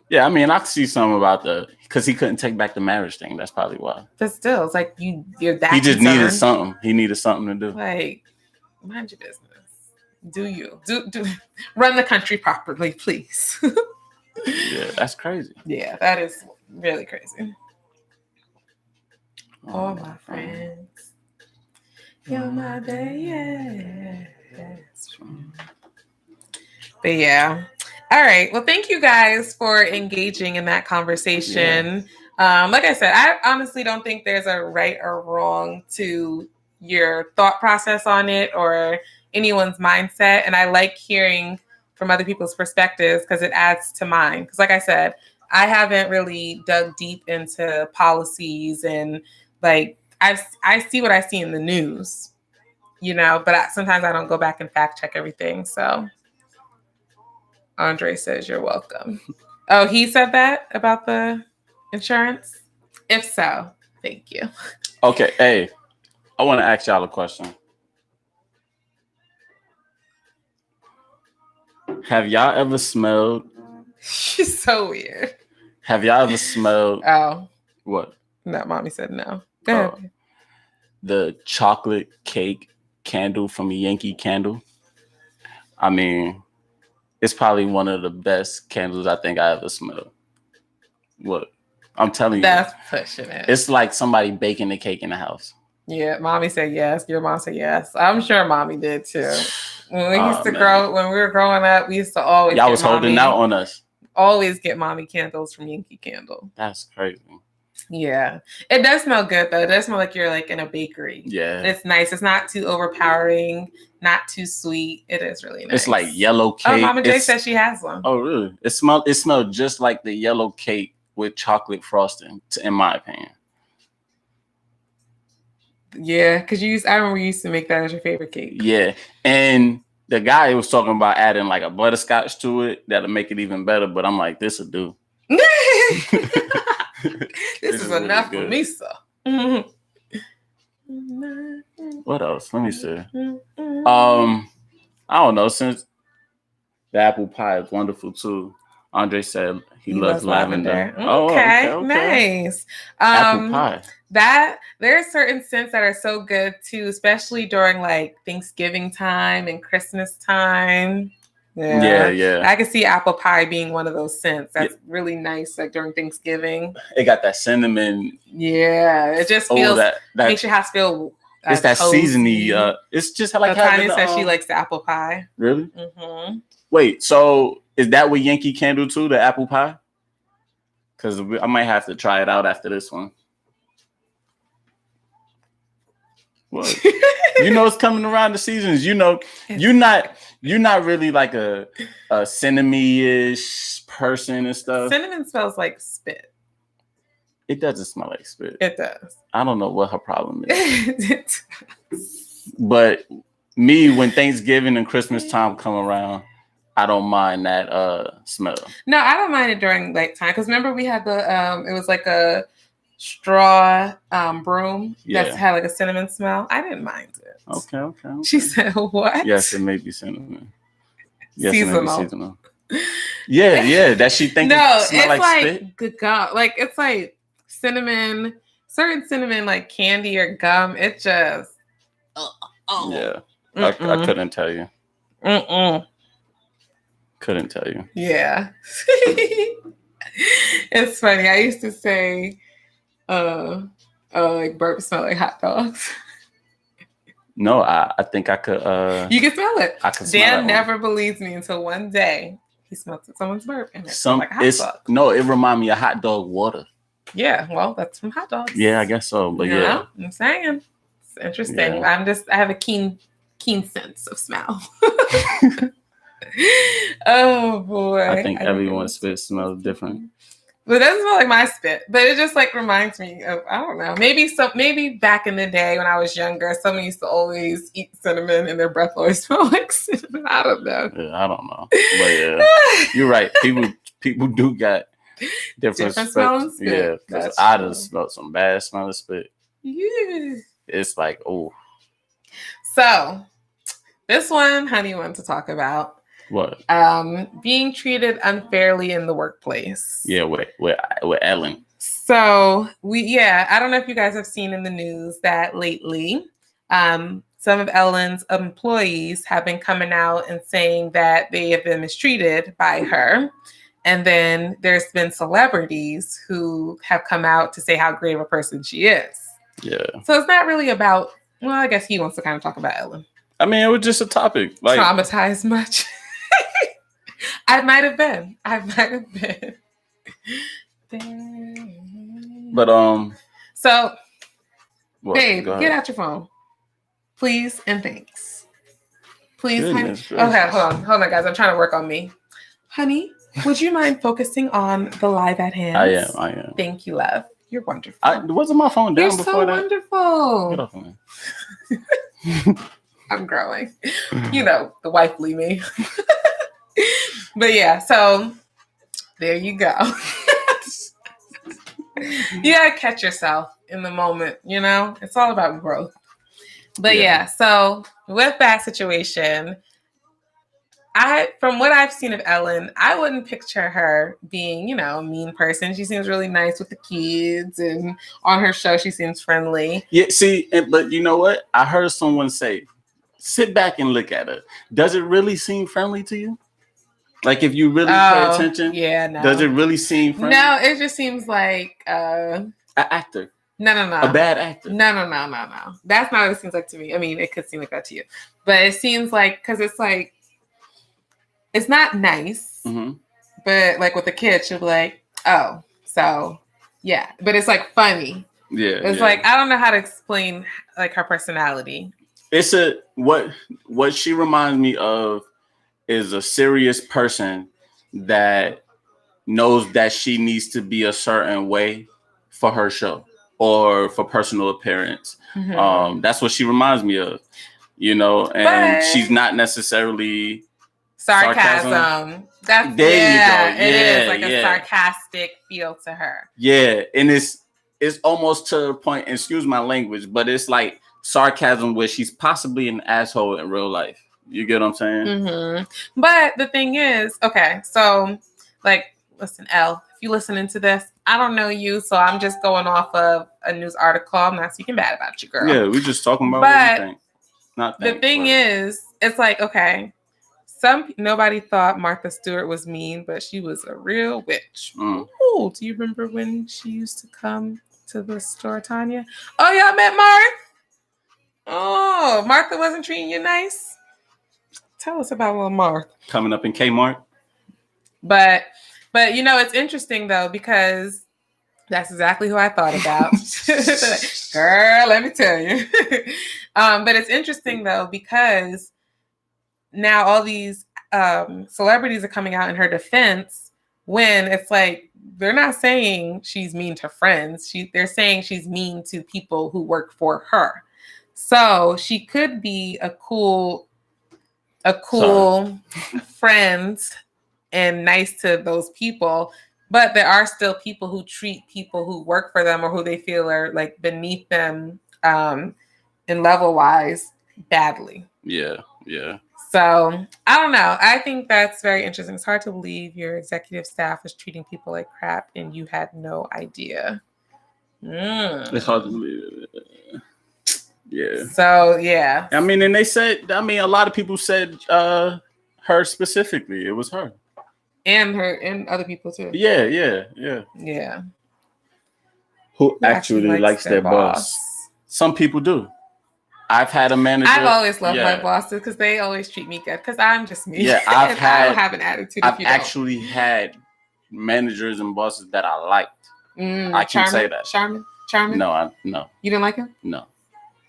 Yeah, I mean, I can see something about because he couldn't take back the marriage thing. That's probably why. But still, it's like you're that. He just concerned. needed something. He needed something to do. Like, mind your business. Do you do run the country properly, please? Yeah, that's crazy. Yeah, that is really crazy. All my friends, you're my best friend. But yeah. All right. Well, thank you guys for engaging in that conversation. Yeah. Like I said, I honestly don't think there's a right or wrong to your thought process on it or anyone's mindset. And I like hearing from other people's perspectives because it adds to mine. Because like I said, I haven't really dug deep into policies and like I see what I see in the news, you know, but sometimes I don't go back and fact check everything. So Andre says you're welcome. Oh, he said that about the insurance? If so, thank you. Okay, hey, I want to ask y'all a question. Have y'all ever smelled? She's so weird. Have y'all ever smelled? Oh. What? No, mommy said no. Go ahead. The chocolate cake candle from Yankee Candle. I mean, it's probably one of the best candles I think I ever smelled. What? I'm telling you. That's pushing it. It's like somebody baking the cake in the house. Yeah, mommy said yes. Your mom said yes. I'm sure mommy did too. When we used to when we were growing up, we used to always y'all was holding out on us. Always get mommy candles from Yankee Candle. That's crazy. Yeah. It does smell good though. It does smell like you're like in a bakery. Yeah. It's nice. It's not too overpowering, not too sweet. It is really nice. It's like yellow cake. Oh, Mama J says she has one. Oh, really? It smelled just like the yellow cake with chocolate frosting, in my opinion. Yeah, because I remember you used to make that as your favorite cake. Yeah. And the guy was talking about adding like a butterscotch to it that'll make it even better, but I'm like, this'll do. This is enough for me, sir. What else? Let me see. I don't know. Since the apple pie is wonderful too. Andre said he loves lavender. Okay, nice. Apple pie. That there are certain scents that are so good too, especially during like Thanksgiving time and Christmas time. Yeah. I can see apple pie being one of those scents. That's really nice, like during Thanksgiving. It got that cinnamon. Yeah, it just feels that makes your house feel. It's that cozy. seasony. It's just like having. Tanya says she likes the apple pie. Really? Mm-hmm. Wait, so is that what Yankee can do too? The apple pie? Because I might have to try it out after this one. What? You know it's coming around the seasons. You know, you're not really like a cinnamon-ish person and stuff. Cinnamon smells like spit. It doesn't smell like spit. It does. I don't know what her problem is. But me, when Thanksgiving and Christmas time come around, I don't mind that smell. No, I don't mind it during like time because remember we had the it was like a straw broom that had like a cinnamon smell. I didn't mind it. Okay. She said, "What?" Yes, it may be cinnamon. Yes, seasonal. It may be seasonal. Yeah. That she thinks it smell like spit. Good gum. Like it's like cinnamon, certain cinnamon like candy or gum. It just. Yeah, I couldn't tell you. Couldn't tell you. Yeah. It's funny. I used to say, like burps smell like hot dogs. No, I think I could. You can smell it. I can smell Dan never believes me until one day he smelled someone's burp and it smelled like a hot dog. No, it reminds me of hot dog water. Yeah, well, that's from hot dogs. Yeah, I guess so. But yeah, I'm saying it's interesting. Yeah. I have a keen sense of smell. Oh boy! I think everyone's spit smells different. But it doesn't smell like my spit. But it just like reminds me of, I don't know. Maybe back in the day when I was younger, someone used to always eat cinnamon and their breath always smelled like cinnamon. I don't know. Yeah, I don't know. But yeah, you're right. People do got different smelling spit. Yeah, because I just smelled some bad smelling spit. Yeah. It's like, oh. So this one, honey, wanted to talk about. What? Being treated unfairly in the workplace. Yeah, with Ellen. So I don't know if you guys have seen in the news that lately, some of Ellen's employees have been coming out and saying that they have been mistreated by her. And then there's been celebrities who have come out to say how great of a person she is. Yeah. So it's not really about, well, I guess he wants to kind of talk about Ellen. I mean, it was just a topic. Like, traumatized much? I might have been. But So, what? babe, get out your phone, please, and thanks. Please, Goodness, honey. Okay, hold on, guys. I'm trying to work on me, honey. Would you mind focusing on the live at hand? I am. Thank you, love. You're wonderful. Wasn't my phone down before You're so that? wonderful. Get off of me. I'm growing. You know, the wifely me. But yeah, so there you go. You gotta catch yourself in the moment, you know? It's all about growth. But yeah, so with that situation, from what I've seen of Ellen, I wouldn't picture her being, you know, a mean person. She seems really nice with the kids, and on her show, she seems friendly. Yeah, see, but you know what? I heard someone say, sit back and look at her. Does it really seem friendly to you? Like, if you really pay attention, no. Does it really seem friendly? No, it just seems like an actor. No. A bad actor. No. That's not what it seems like to me. I mean, it could seem like that to you, but it seems like, because it's like, it's not nice, but like with the kids, she'll be like, oh, so yeah, but it's like funny. Yeah, it's like, I don't know how to explain like her personality. It's what she reminds me of is a serious person that knows that she needs to be a certain way for her show or for personal appearance. That's what she reminds me of, you know, and she's not necessarily sarcasm. That's you go. It is like a sarcastic feel to her. Yeah, and it's almost to the point, excuse my language, but it's like sarcasm where she's possibly an asshole in real life. You get what I'm saying? But the thing is, okay, so like, listen, Elle, if you're listening to this, I don't know you, so I'm just going off of a news article. I'm not speaking bad about you, girl. Yeah, we're just talking about what we think. The thing is, it's like, okay, Nobody thought Martha Stewart was mean, but she was a real witch. Ooh, do you remember when she used to come to the store, Tanya? Oh, y'all met Martha? Oh, Martha wasn't treating you nice? Tell us about little Martha. Coming up in Kmart. But it's interesting though, because that's exactly who I thought about. Girl, let me tell you. But it's interesting though, because now all these celebrities are coming out in her defense, when it's like they're not saying she's mean to friends. They're saying she's mean to people who work for her. So she could be a cool friend and nice to those people, but there are still people who treat people who work for them or who they feel are like beneath them in level wise badly. Yeah. So I don't know. I think that's very interesting. It's hard to believe your executive staff is treating people like crap and you had no idea. It's hard to believe. Yeah. So yeah. I mean, and they said, a lot of people said her specifically. It was her. And her and other people too. Yeah. Who actually likes their boss? Some people do. I've had a manager. I've always loved my bosses because they always treat me good because I'm just me. Yeah, I don't have an attitude. I've actually had managers and bosses that I liked. I can say that. Charmin? No. You didn't like him? No.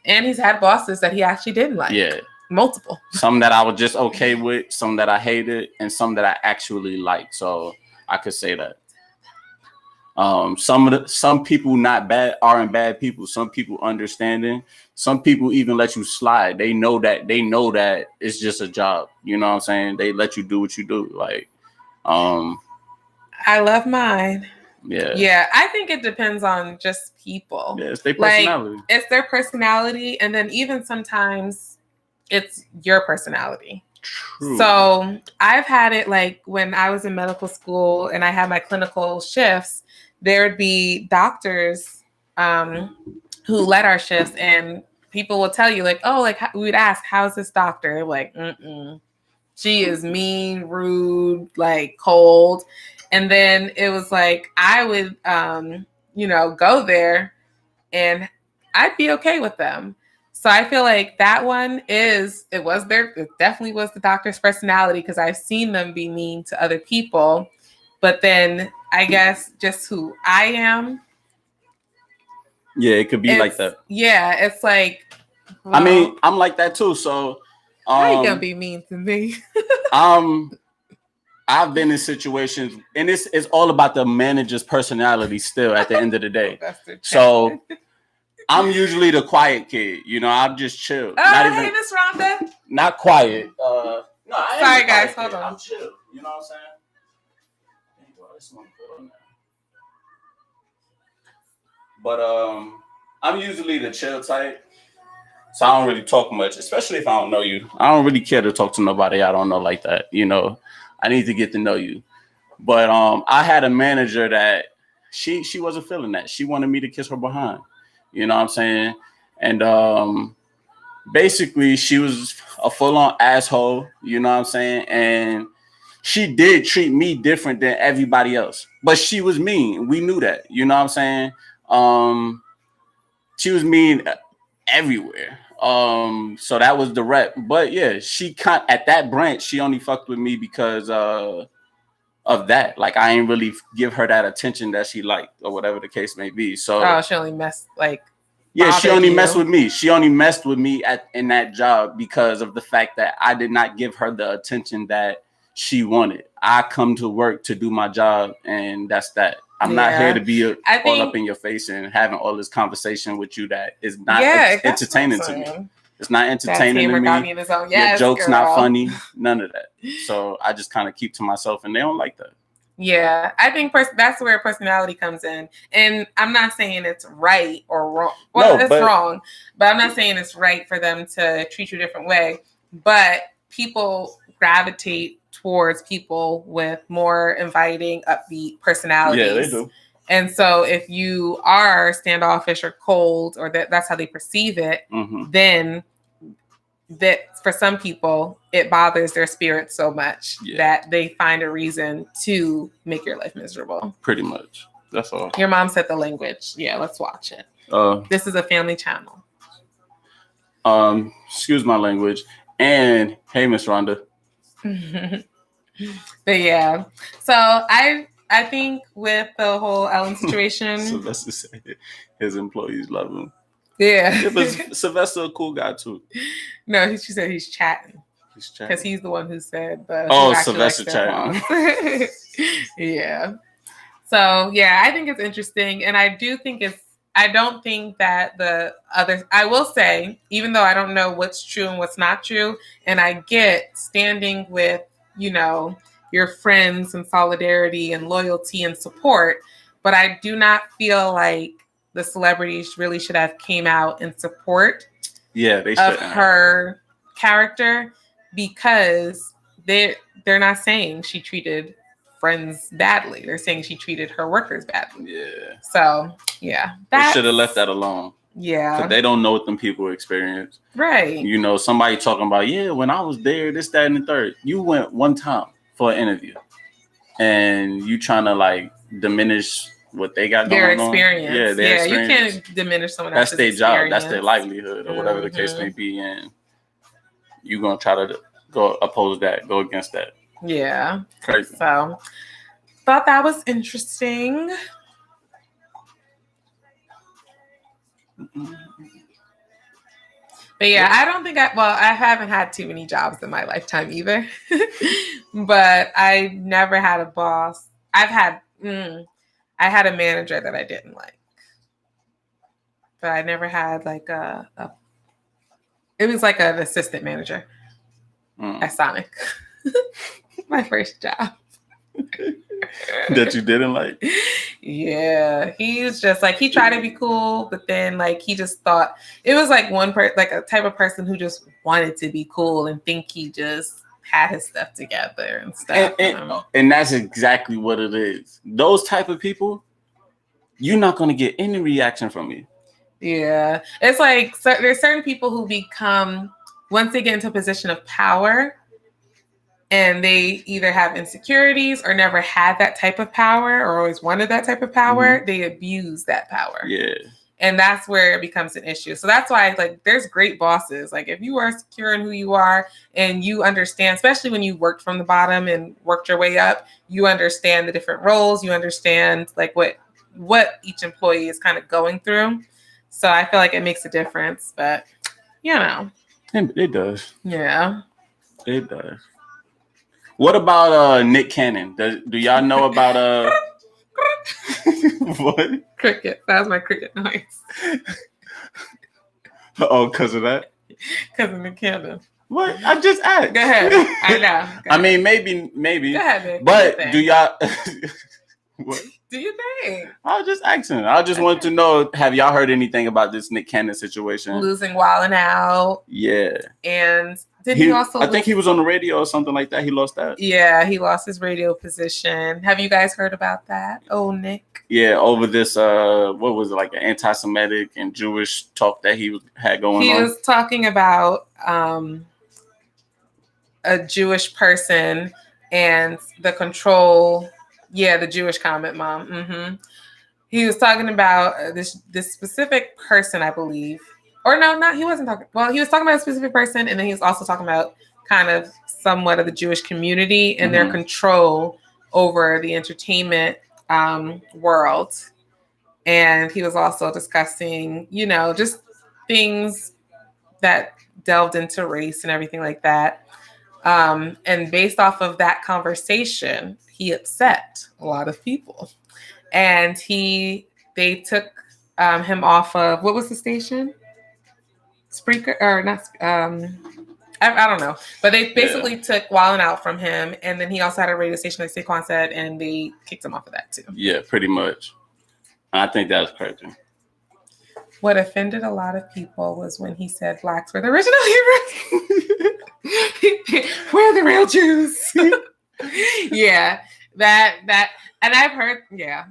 And he's had bosses that he actually didn't like. Yeah. Multiple. Some that I was just okay with, some that I hated, and some that I actually liked. So I could say that. Some people aren't bad people. Some people understanding. Some people even let you slide. They know that it's just a job. You know what I'm saying? They let you do what you do. Like, I love mine. Yeah. I think it depends on just people. Yeah, it's their personality. Like, it's their personality, and then even sometimes it's your personality. True. So I've had it like when I was in medical school and I had my clinical shifts, there would be doctors who led our shifts, and people will tell you like, oh, like we would ask, how's this doctor? Like, she is mean, rude, like cold. And then it was like, I would, go there and I'd be okay with them. So I feel like that one it definitely was the doctor's personality, because I've seen them be mean to other people. But then I guess just who I am. Yeah, it could be like that. Yeah, it's like. Well, I mean, I'm like that too. So. How you gonna be mean to me? I've been in situations, and it's all about the manager's personality still at the end of the day. So I'm usually the quiet kid. I'm just chill. Hey, Miss Rhonda. Not quiet. No, sorry guys, hold on. I'm chill. You know what I'm saying? But I'm usually the chill type. So I don't really talk much, especially if I don't know you. I don't really care to talk to nobody I don't know like that. I need to get to know you. But I had a manager that she wasn't feeling that. She wanted me to kiss her behind. You know what I'm saying? And basically she was a full-on asshole. You know what I'm saying? And she did treat me different than everybody else. But she was mean. We knew that. You know what I'm saying? She was mean everywhere. So that was the rep. But yeah, at that branch, she only fucked with me because of that. Like, I ain't really give her that attention that she liked, or whatever the case may be. So she only messed like. Yeah, she only messed with me. She only messed with me in that job because of the fact that I did not give her the attention that she wanted. I come to work to do my job, and that's that. I'm not here to be all up in your face and having all this conversation with you that is not entertaining to me. It's not entertaining to me. Your joke's not funny. None of that. So I just kind of keep to myself, and they don't like that. Yeah, I think that's where personality comes in. And I'm not saying it's right or wrong. Well, it's wrong, but I'm not saying it's right for them to treat you a different way. But people gravitate towards people with more inviting, upbeat personalities. Yeah, they do. And so if you are standoffish or cold, or that's how they perceive it, then that for some people, it bothers their spirit so much that they find a reason to make your life miserable. Pretty much. That's all. Your mom said the language. Yeah, let's watch it. This is a family channel. Excuse my language. And hey, Miss Rhonda. But yeah, so I think with the whole Ellen situation, Sylvester said his employees love him. Yeah, but Sylvester a cool guy too. No, she said he's chatting. He's chatting because he's the one who said the. Oh, Sylvester chatting. Yeah. So yeah, I think it's interesting, and I do think it's. I don't think that the other. I will say, even though I don't know what's true and what's not true, and I get standing with your friends and solidarity and loyalty and support, but I do not feel like the celebrities really should have came out in support of her character, because they're not saying she treated friends badly. They're saying she treated her workers badly. Yeah. So yeah, they should have left that alone. Yeah. Because they don't know what them people experience. Right. Somebody talking about, when I was there, this, that, and the third. You went one time for an interview, and you trying to diminish what they got their going experience. On. Yeah, their experience. You can't diminish someone else's experience. That's their job. That's their livelihood, or whatever the case may be. And you're going to try to go oppose that, go against that. Yeah. Crazy. So, thought that was interesting. But yeah, I don't think I haven't had too many jobs in my lifetime either. But I never had a boss. I had a manager that I didn't like. But I never had it was like an assistant manager at Sonic. My first job. That you didn't like? Yeah, he's just he tried to be cool, but then he just thought it was a type of person who just wanted to be cool and think he just had his stuff together and stuff. And that's exactly what it is. Those type of people, you're not going to get any reaction from me. Yeah, it's there's certain people who become, once they get into a position of power, and they either have insecurities or never had that type of power or always wanted that type of power, they abuse that power. Yeah. And that's where it becomes an issue. So that's why there's great bosses. If you are secure in who you are and you understand, especially when you worked from the bottom and worked your way up, you understand the different roles, you understand what each employee is kind of going through. So I feel like it makes a difference, but It does. Yeah. It does. What about Nick Cannon? Do y'all know about what? Cricket. That was my cricket noise. Oh, because of that? Because of Nick Cannon. What? I just asked. Go ahead. I know. I mean, maybe. Go ahead, Nick. But do y'all... What? Do you think? I was just asking. I just wanted to know, have y'all heard anything about this Nick Cannon situation? Losing Wildin' Out. Yeah. And did he also... I think he was on the radio or something like that. He lost that. Yeah, he lost his radio position. Have you guys heard about that? Oh, Nick. Yeah, over this, what was it, an anti-Semitic and Jewish talk that he had going on? He was talking about a Jewish person and the control... Yeah, the Jewish comment, Mom. Mm-hmm. He was talking about this specific person, I believe. Or no, he wasn't talking. Well, he was talking about a specific person, and then he was also talking about kind of somewhat of the Jewish community and their control over the entertainment world. And he was also discussing, just things that delved into race and everything like that. And based off of that conversation, he upset a lot of people, and they took him off of, what was the station? Spreaker or not? I don't know, but they basically took Wildin' Out from him, and then he also had a radio station, like Saquon said, and they kicked him off of that too. Yeah, pretty much. I think that was crazy. What offended a lot of people was when he said blacks were the original heroes. We're the real Jews. Yeah, that, and I've heard, yeah.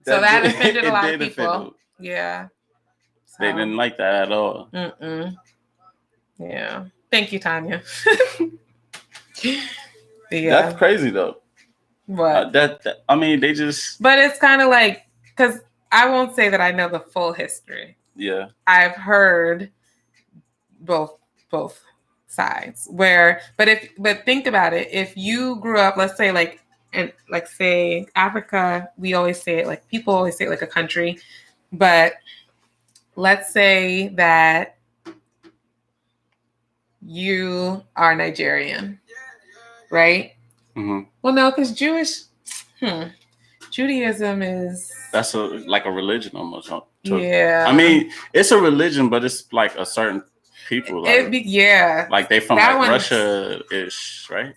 So that offended a lot of people. Yeah. So. They didn't like that at all. Yeah. Thank you, Tanya. That's crazy though. What? I mean, they just. But it's kind of like, because I won't say that I know the full history. Yeah. I've heard both sides. But think about it. If you grew up, let's say say Africa, we always say it like people always say it like a country, but let's say that you are Nigerian, right? Mm-hmm. Well, no, because Judaism is... That's like a religion almost. Yeah. I mean, it's a religion, but it's like a certain people. Like, like they from like Russia-ish, right?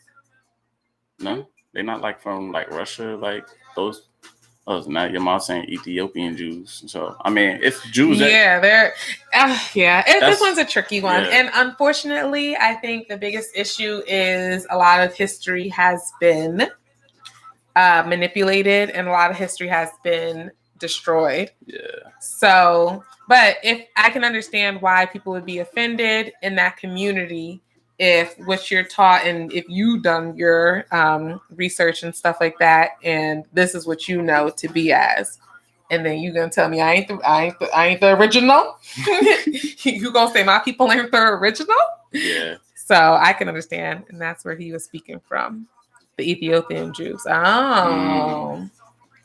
No, they're not like from like Russia, like those. Oh, now your mom saying Ethiopian Jews. So I mean, it's Jews. Yeah, this one's a tricky one, and unfortunately, I think the biggest issue is a lot of history has been manipulated, and a lot of history has been destroyed. Yeah. So, but if I can understand why people would be offended in that community, if what you're taught and if you've done your research and stuff like that, and this is what you know to be as, and then you gonna tell me I ain't the original. You gonna say my people ain't the original? Yeah. So I can understand, and that's where he was speaking from, the Ethiopian Jews. Oh,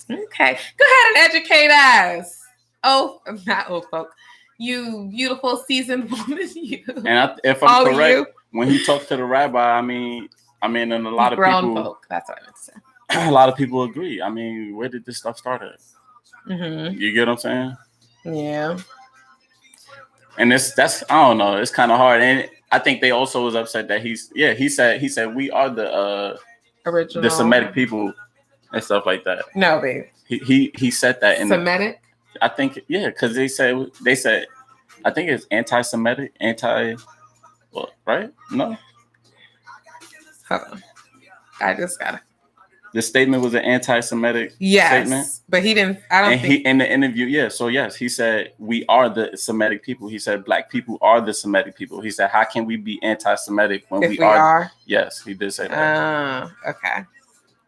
okay. Go ahead and educate us. Oh, not old folk. You beautiful seasoned woman. You. And if I'm correct, when he talked to the rabbi, I mean, and a lot of people. Folk. That's what I meant to say. A lot of people agree. I mean, where did this stuff start at? Mm-hmm. You get what I'm saying? Yeah. And that's I don't know. It's kind of hard, and I think they also was upset that he said we are the original, the Semitic people and stuff like that. No, babe. He said that in Semitic. I think because they said I think it's anti-Semitic, right? No. Hold on. I just got it. The statement was an anti-Semitic statement. But he didn't. I don't think. In the interview, so yes, he said we are the Semitic people. He said black people are the Semitic people. He said how can we be anti-Semitic when we are? Yes, he did say that. Okay.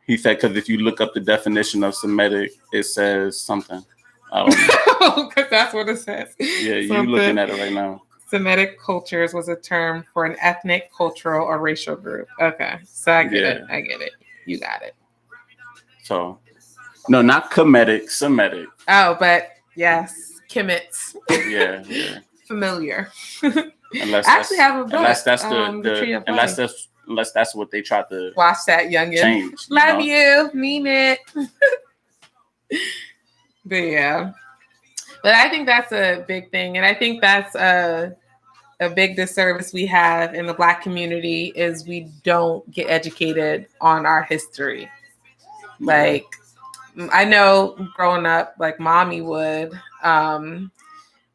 He said because if you look up the definition of Semitic, it says something. I don't know. Because that's what it says. Yeah, you looking at it right now. Semitic cultures was a term for an ethnic, cultural, or racial group. Okay, so I get it. I get it. You got it. So, no, not Kemetic, Semitic. Oh, but yes, Kemet. Yeah. Familiar. Unless I actually have a book. Unless that's unless that's what they tried to watch that youngin. Change. Love you, mean it. But yeah, but I think that's a big thing, and I think that's a big disservice we have in the Black community is we don't get educated on our history. Like, I know growing up, like mommy would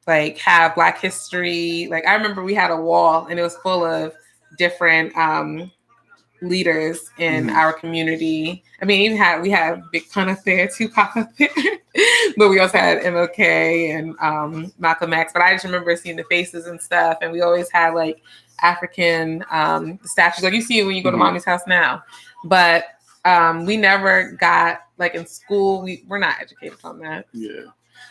like have Black history. Like I remember we had a wall and it was full of different leaders in our community. I mean, we had Big Pun up there, Tupac up there, but we also had MLK and Malcolm X. But I just remember seeing the faces and stuff, and we always had like African statues, like you see when you go to mommy's house now. But we never got like in school. We're not educated on that. Yeah.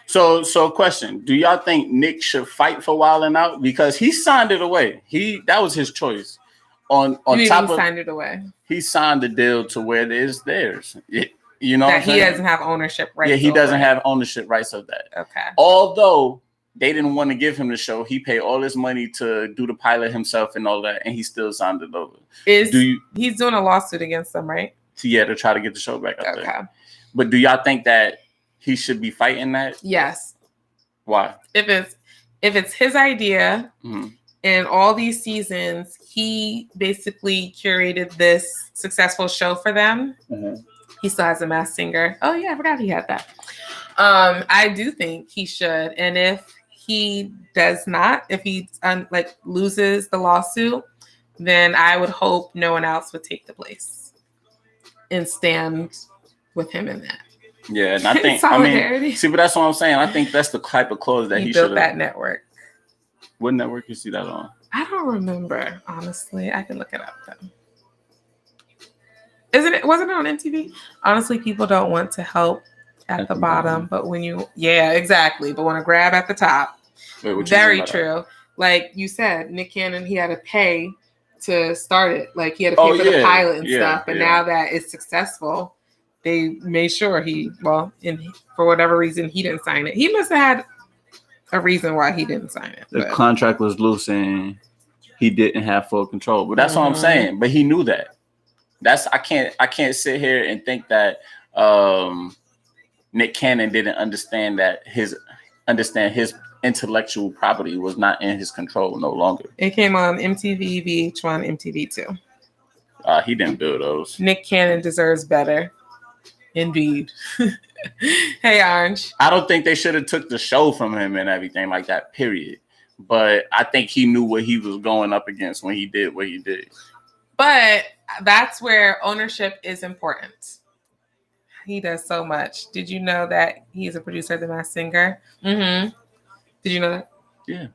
So question: do y'all think Nick should fight for Wildin' Out because he signed it away? That was his choice. On top of signed it away. He signed the deal to where it is theirs. You know that he doesn't have ownership rights. Yeah, he doesn't have ownership rights of that. Okay. Although they didn't want to give him the show, he paid all this money to do the pilot himself and all that, and he still signed it over. He's doing a lawsuit against them, right? Yeah, to try to get the show back up there. But do y'all think that he should be fighting that? Yes. Why? If it's his idea, and all these seasons, he basically curated this successful show for them. He still has a Masked Singer. Oh yeah, I forgot he had that. I do think he should, and if he does not, if he loses the lawsuit, then I would hope no one else would take the place and stand with him in that. Yeah, and I think but that's what I'm saying. I think that's the type of clause that he should built that network. What network you see that on? I don't remember, honestly. I can look it up though. Wasn't it on MTV? Honestly, people don't want to help at the bottom, but yeah, exactly. But want to grab at the top. Wait, what you Very mean by true. that? Like you said, Nick Cannon, he had to pay to start it. Like he had to pay for the pilot and stuff. But now that it's successful, they made sure for whatever reason, he didn't sign it. He must have had a reason why he didn't sign it. The contract was loose and he didn't have full control. But that's what I'm saying. But he knew that. I can't sit here and think that Nick Cannon didn't understand his intellectual property was not in his control no longer. It came on MTV, VH1, MTV2. He didn't build those. Nick Cannon deserves better. Indeed. Hey, Orange. I don't think they should have took the show from him and everything like that, period. But I think he knew what he was going up against when he did what he did. But that's where ownership is important. He does so much. Did you know that he's a producer of The Masked Singer? Mm-hmm. Did you know that? Yeah.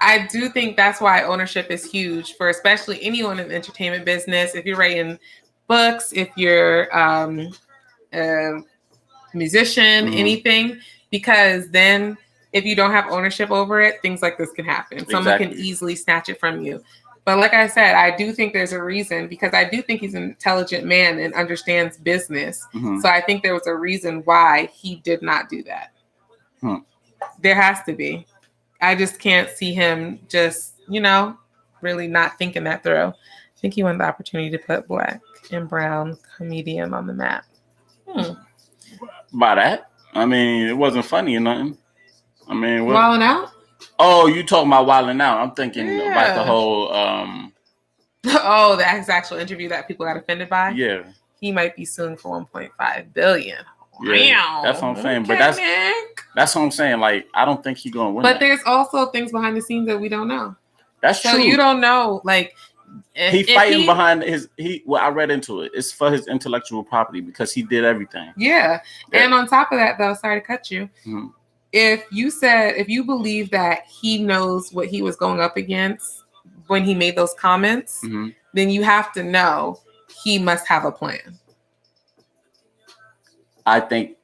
I do think that's why ownership is huge for especially anyone in the entertainment business. If you're writing books, if you're a musician, anything, because then if you don't have ownership over it, things like this can happen. Someone can easily snatch it from you. But like I said, I do think there's a reason because I do think he's an intelligent man and understands business. Mm-hmm. So I think there was a reason why he did not do that. There has to be. I just can't see him just, really not thinking that through. I think he wanted the opportunity to put black and brown comedian on the map. By that? I mean, it wasn't funny or nothing. I mean, Wilding Out? Oh, you talking about Wilding Out. I'm thinking about the whole... the actual interview that people got offended by? Yeah. He might be suing for $1.5 billion. Yeah, wow. That's what I'm saying. Okay, but that's what I'm saying. Like, I don't think he's going to win. But there's also things behind the scenes that we don't know. That's true. So you don't know, like... He's fighting behind I read into it. It's for his intellectual property because he did everything. Yeah. And on top of that, though, sorry to cut you. Mm-hmm. If you believe that he knows what he was going up against when he made those comments, then you have to know he must have a plan. I think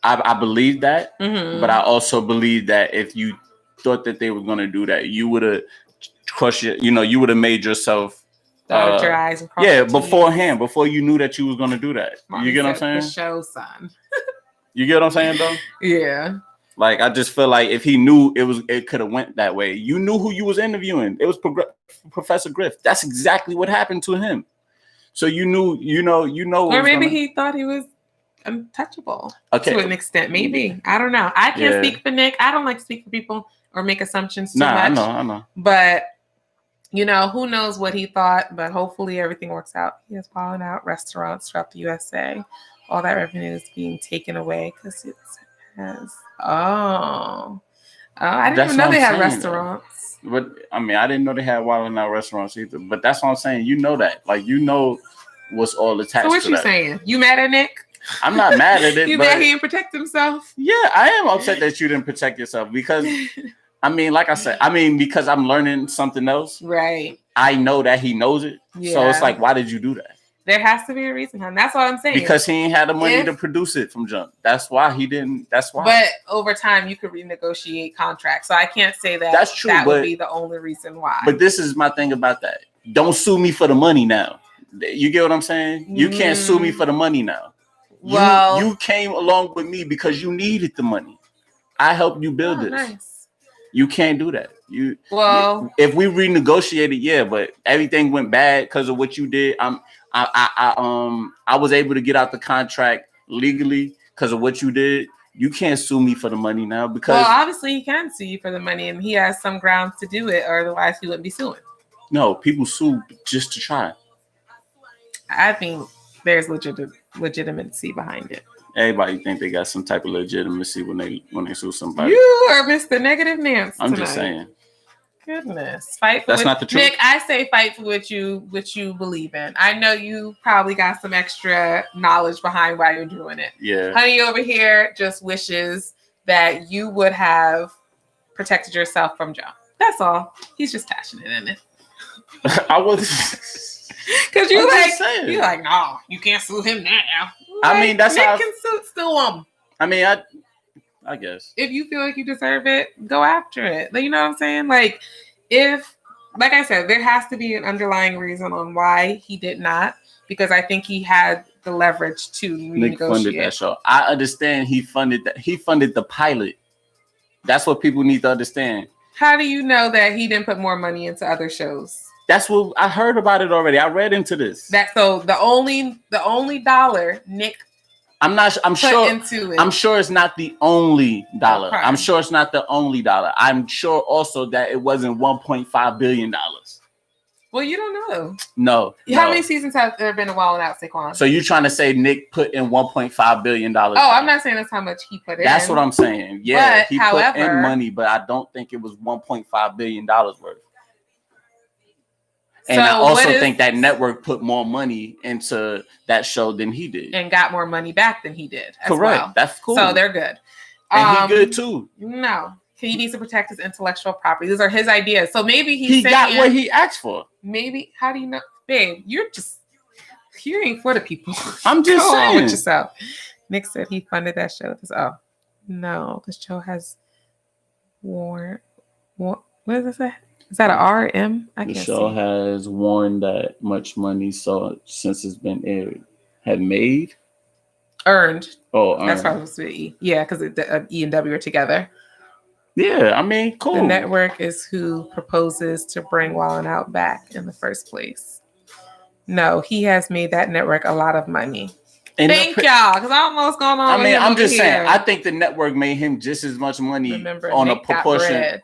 I believe that, but I also believe that if you thought that they were going to do that, you would have crushed it. You would have made yourself dotted your eyes and beforehand, before you knew that you was going to do that. You get what I'm saying? The show, son. You get what I'm saying, though? Yeah. Like, I just feel like if he knew it could have went that way. You knew who you was interviewing. It was Professor Griff. That's exactly what happened to him. So you knew. Or maybe he thought he was untouchable to an extent. Maybe. I don't know. I can't speak for Nick. I don't like to speak for people or make assumptions too much. I know. But, who knows what he thought. But hopefully everything works out. He has Wilding Out restaurants throughout the USA. All that revenue is being taken away because it has... I didn't even know they had restaurants. But I mean, I didn't know they had Wilding Out restaurants either. But that's what I'm saying. That, like, what's all attached. So what you saying? You mad at Nick? I'm not mad at it. You mad he didn't protect himself? Yeah, I am upset that you didn't protect yourself because, I mean, like I said, because I'm learning something else. Right. I know that he knows it. Yeah. So it's like, why did you do that? There has to be a reason, hon. That's all I'm saying. Because he ain't had the money to produce it from jump. That's why he didn't. That's why. But over time, you could renegotiate contracts. So I can't say that that's true. That would be the only reason why. But this is my thing about that. Don't sue me for the money now. You get what I'm saying? You can't sue me for the money now. Well, you came along with me because you needed the money. I helped you build this. Nice. You can't do that. If we renegotiated, but everything went bad because of what you did. I was able to get out the contract legally because of what you did. You can't sue me for the money now because obviously he can sue you for the money and he has some grounds to do it, or otherwise he wouldn't be suing. No, people sue just to try. I think there's legitimacy behind it. Everybody think they got some type of legitimacy when they sue somebody. You are Mr. Negative Nance. I'm just saying. Goodness, fight for that's not the truth. Nick, I say fight for what you believe in. I know you probably got some extra knowledge behind why you're doing it. Yeah, honey over here just wishes that you would have protected yourself from Joe. That's all. He's just passionate in it. I was. Because you saying. you're like, no, you can't sue him now. I mean, that's Nick how. can sue him. I mean, I guess. If you feel like you deserve it, go after it. Like, you know what I'm saying? Like, like I said, there has to be an underlying reason on why he did not, because I think he had the leverage to renegotiate. Nick funded that show. I understand he funded that. He funded the pilot. That's what people need to understand. How do you know that he didn't put more money into other shows? That's what I heard about it already. I read into this. So the only dollar Nick I'm sure into it. I'm sure it's not the only dollar. Okay. I'm sure it's not the only dollar. I'm sure also that it wasn't $1.5 billion. Well, you don't know. No. How many seasons have there been a Wild and Out, Saquon? So you're trying to say Nick put in $1.5 billion? Oh, I'm not saying that's how much he put in. That's what I'm saying. Yeah, but, he put in money, but I don't think it was $1.5 billion worth. And I also think that network put more money into that show than he did. And got more money back than he did. Correct. Well. That's cool. So they're good. And he good too. No. He needs to protect his intellectual property. These are his ideas. So maybe he got what he asked for. Maybe. How do you know? Babe, you're ain't for the people. I'm just Go saying. on with yourself. Nick said he funded that show. No. The show has what does it say? Is that an RM? The show has worn that much money since it's been aired. Had made? Earned. Oh, earned. That's probably supposed to be E. Yeah, because E and W are together. Yeah, I mean, cool. The network is who proposes to bring Wild and Out back in the first place. No, he has made that network a lot of money. And y'all, because I don't know what's going on. I mean, I'm just saying. I think the network made him just as much money on Nick a proportion.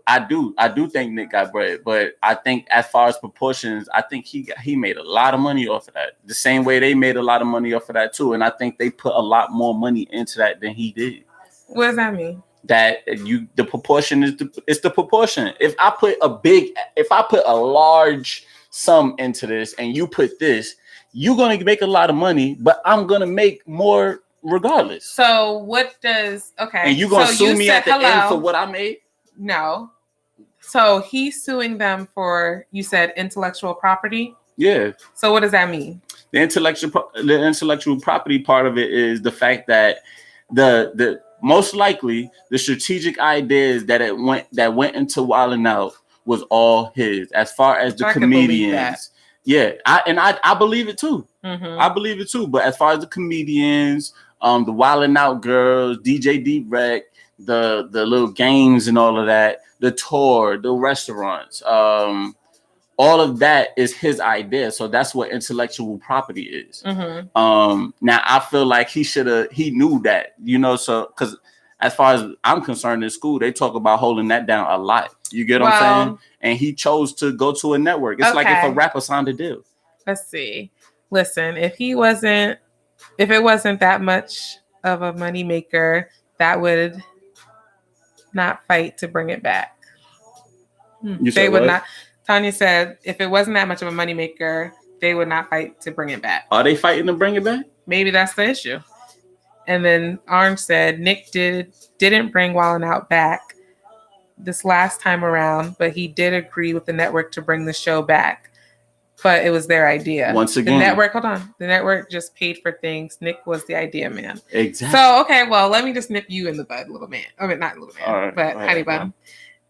I do think Nick got bread, but I think as far as proportions, I think he made a lot of money off of that. The same way they made a lot of money off of that too, and I think they put a lot more money into that than he did. What does that mean? That the proportion is the proportion. If I put a large sum into this and you put this, you're gonna make a lot of money, but I'm gonna make more regardless. So what does And you're gonna sue me at the end for what I made? No. So he's suing them for, you said, intellectual property? Yeah. So what does that mean? The intellectual property part of it is the fact that the most likely the strategic ideas that went into Wild 'N Out was all his, as far as the comedians. Yeah, I believe it too. Mm-hmm. I believe it too. But as far as the comedians, the Wild 'N Out girls, DJ D-Rec, the little games and all of that, the tour, the restaurants, all of that is his idea. So that's what intellectual property is. Mm-hmm. Now I feel like he knew that, so because as far as I'm concerned in school, they talk about holding that down a lot. You get what I'm saying? And he chose to go to a network. It's like if a rapper signed a deal. Let's see. Listen, if it wasn't that much of a moneymaker, that would not fight to bring it back. They would not. Tanya said, if it wasn't that much of a moneymaker, they would not fight to bring it back. Are they fighting to bring it back? Maybe that's the issue. And then Orange said, Nick didn't bring Wild 'N Out back this last time around, but he did agree with the network to bring the show back. But it was their idea. Once again. The network just paid for things. Nick was the idea man. Exactly. So, okay, well, let me just nip you in the bud, little man. I mean, not little man, but honey bun.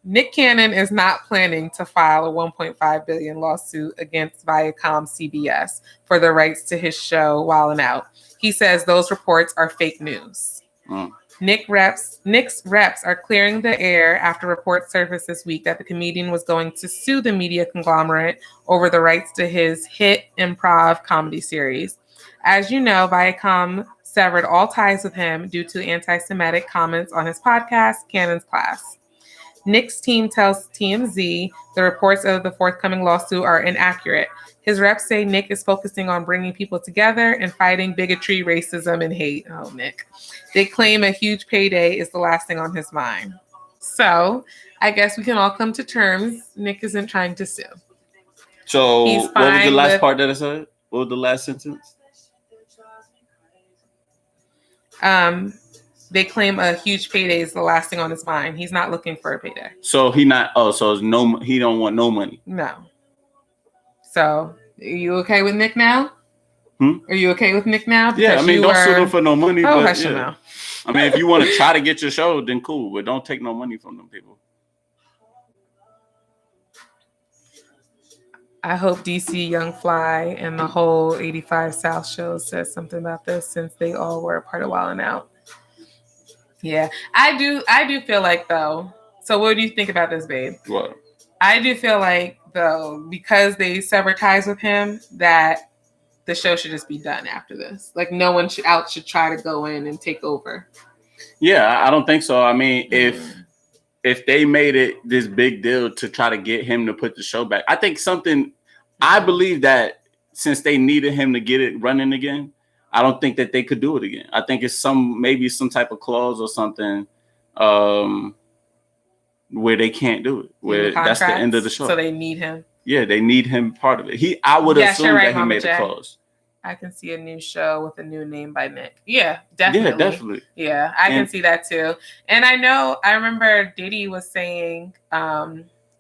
Nick Cannon is not planning to file a $1.5 billion lawsuit against Viacom CBS for the rights to his show Wild 'N Out. He says those reports are fake news. Nick's reps are clearing the air after reports surfaced this week that the comedian was going to sue the media conglomerate over the rights to his hit improv comedy series. As you know, Viacom severed all ties with him due to anti-Semitic comments on his podcast, Cannon's Class. Nick's team tells TMZ the reports of the forthcoming lawsuit are inaccurate. His reps say Nick is focusing on bringing people together and fighting bigotry, racism, and hate. Oh, Nick. They claim a huge payday is the last thing on his mind. So I guess we can all come to terms. Nick isn't trying to sue. So what was the last part that I said? What was the last sentence? they claim a huge payday is the last thing on his mind. He's not looking for a payday. So he not. Oh, so it's no. He don't want no money. No. So, are you okay with Nick now? Are you okay with Nick now? Yeah, I mean, don't sue them for no money. Oh, but I should yeah. know. I mean, if you want to try to get your show, then cool, but don't take no money from them people. I hope DC Young Fly and the whole 85 South show says something about this, since they all were a part of Wildin' Out. Yeah, I do feel like, though. So what do you think about this, babe? What? I do feel like, though, because they severed ties with him, that the show should just be done after this. Like, no one should try to go in and take over. Yeah, I don't think so. I mean, if they made it this big deal to try to get him to put the show back, I think I believe that since they needed him to get it running again, I don't think that they could do it again. I think it's maybe some type of clause or something where they can't do it. Where that's the end of the show. So they need him. Yeah, they need him part of it. I would assume that he made a clause. I can see a new show with a new name by Nick. Yeah, definitely. Yeah, definitely. Yeah, I can see that too. And I remember Diddy was saying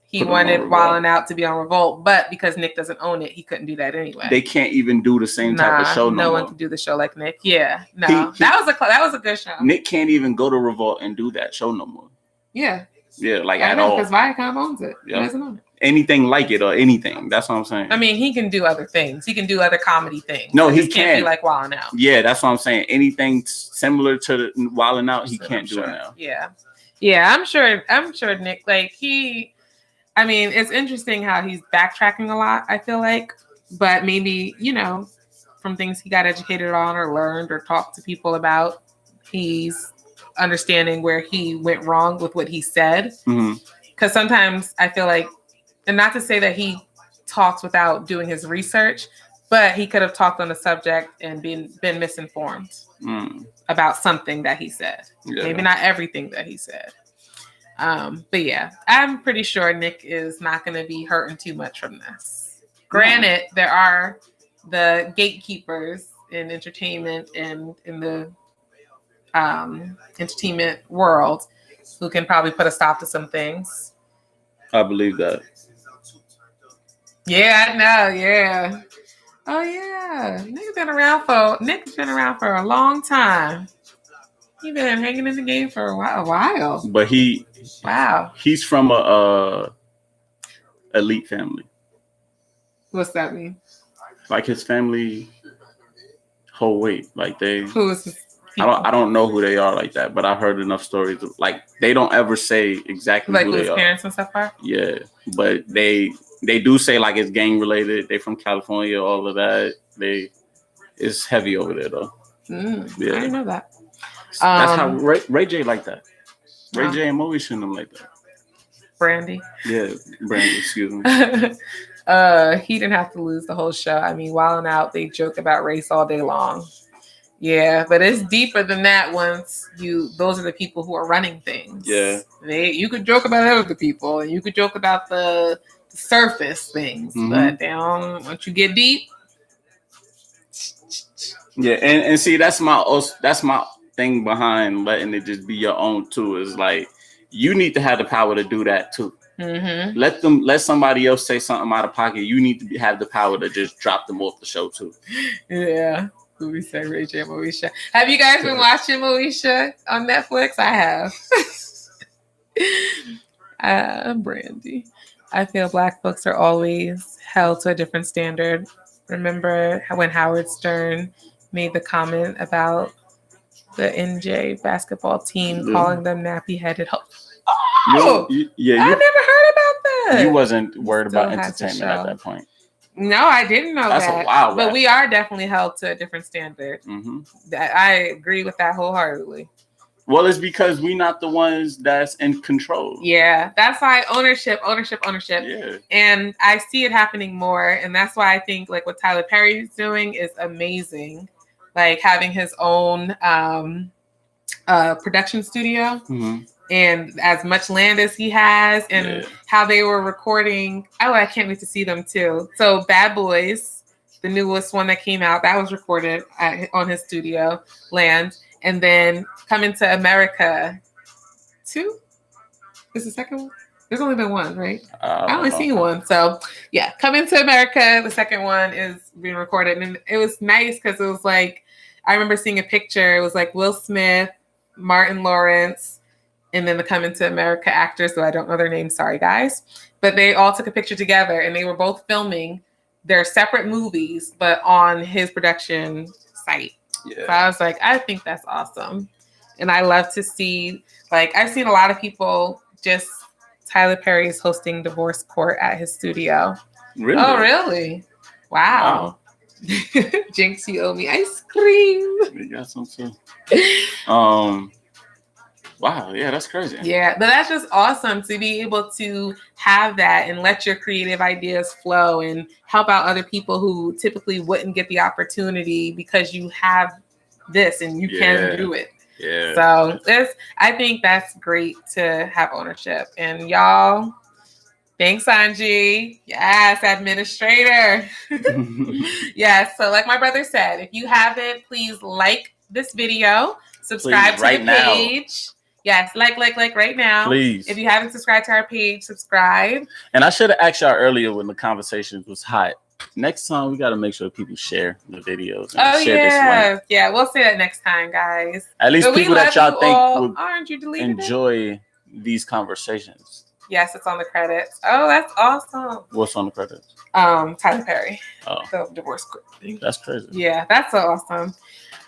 he wanted Wildin' Out to be on Revolt, but because Nick doesn't own it, he couldn't do that anyway. They can't even do the same type of show. No one can do the show like Nick. Yeah, no, that was a good show. Nick can't even go to Revolt and do that show no more. Yeah, like at all, because Viacom owns it. Yeah. He doesn't own it. Anything like it or anything. That's what I'm saying. I mean, he can do other things. He can do other comedy things. No, he can't be like Wildin' Out. Yeah, that's what I'm saying. Anything similar to Wildin' Out, he can't do it now. Yeah, I'm sure Nick, I mean, it's interesting how he's backtracking a lot, I feel like, but maybe, from things he got educated on or learned or talked to people about, he's understanding where he went wrong with what he said. Because sometimes I feel like, and not to say that he talks without doing his research, but he could have talked on the subject and been misinformed about something that he said. Yeah. Maybe not everything that he said. But yeah, I'm pretty sure Nick is not going to be hurting too much from this. Granted, there are the gatekeepers in entertainment and in the entertainment world who can probably put a stop to some things. I believe that. Yeah, I know. Yeah. Oh yeah. Nick's been around for a long time. He's been hanging in the game for a while. But he's from a elite family. What's that mean? Like his family whole weight. Like who is his I don't know who they are like that, but I've heard enough stories. Like they don't ever say exactly who they are. Parents and stuff are? Yeah, but they do say like it's gang related. They from California, all of that. It's heavy over there though. Yeah, I didn't know that. That's how Ray J like that. Ray J and Moe shouldn't like that. Brandy. Yeah, Brandy. Excuse me. He didn't have to lose the whole show. I mean, Wildin' Out, they joke about race all day long. Yeah, but it's deeper than that. Those are the people who are running things. Yeah, you could joke about other people, and you could joke about the surface things, but they don't. Once you get deep, yeah, and see, that's my thing behind letting it just be your own too. Is like you need to have the power to do that too. Let somebody else say something out of pocket. You need to have the power to just drop them off the show too. Yeah. We say Ray J and Moesha. Have you guys been watching Moesha on Netflix? I have. Brandy. I feel Black folks are always held to a different standard. Remember when Howard Stern made the comment about the NJ basketball team calling them nappy-headed hoes? Oh! I never heard about that. You wasn't worried about entertainment at that point. No, I didn't know that. That's a wild but we are definitely held to a different standard. I agree with that wholeheartedly. Well, it's because we're not the ones that's in control. Yeah, that's why ownership. Yeah. And I see it happening more. And that's why I think like what Tyler Perry's doing is amazing. Like having his own production studio. And as much land as he has, and how they were recording. Oh, I can't wait to see them too. So Bad Boys, the newest one that came out, that was recorded on his studio land. And then Coming to America 2. Is the second one? There's only been one, right? I only seen one. So yeah, Coming to America, the second one is being recorded. And it was nice because it was like, I remember seeing a picture. It was like Will Smith, Martin Lawrence, and then the Coming to America actors, so I don't know their names, sorry guys. But they all took a picture together and they were both filming their separate movies, but on his production site. Yeah. So I was like, I think that's awesome. And I love to see, like, I've seen a lot of people just, Tyler Perry is hosting divorce court at his studio. Really? Oh, really? Wow. Jinx, you owe me ice cream. You got some too. Wow, yeah, that's crazy. Yeah, but that's just awesome to be able to have that and let your creative ideas flow and help out other people who typically wouldn't get the opportunity because you have this and you can do it. Yeah. So I think that's great to have ownership. And y'all, thanks, Angie. Yes, administrator. Yes. So like my brother said, if you haven't, please like this video, subscribe to the page. Now. Yes, like right now. Please. If you haven't subscribed to our page, subscribe. And I should have asked y'all earlier when the conversation was hot. Next time, we got to make sure people share the videos. And share this link. Yeah, we'll say that next time, guys. At least people that y'all think would enjoy these conversations. Yes, it's on the credits. Oh, that's awesome. What's on the credits? Tyler Perry. Oh. The divorce court thing. That's crazy. Yeah, that's so awesome.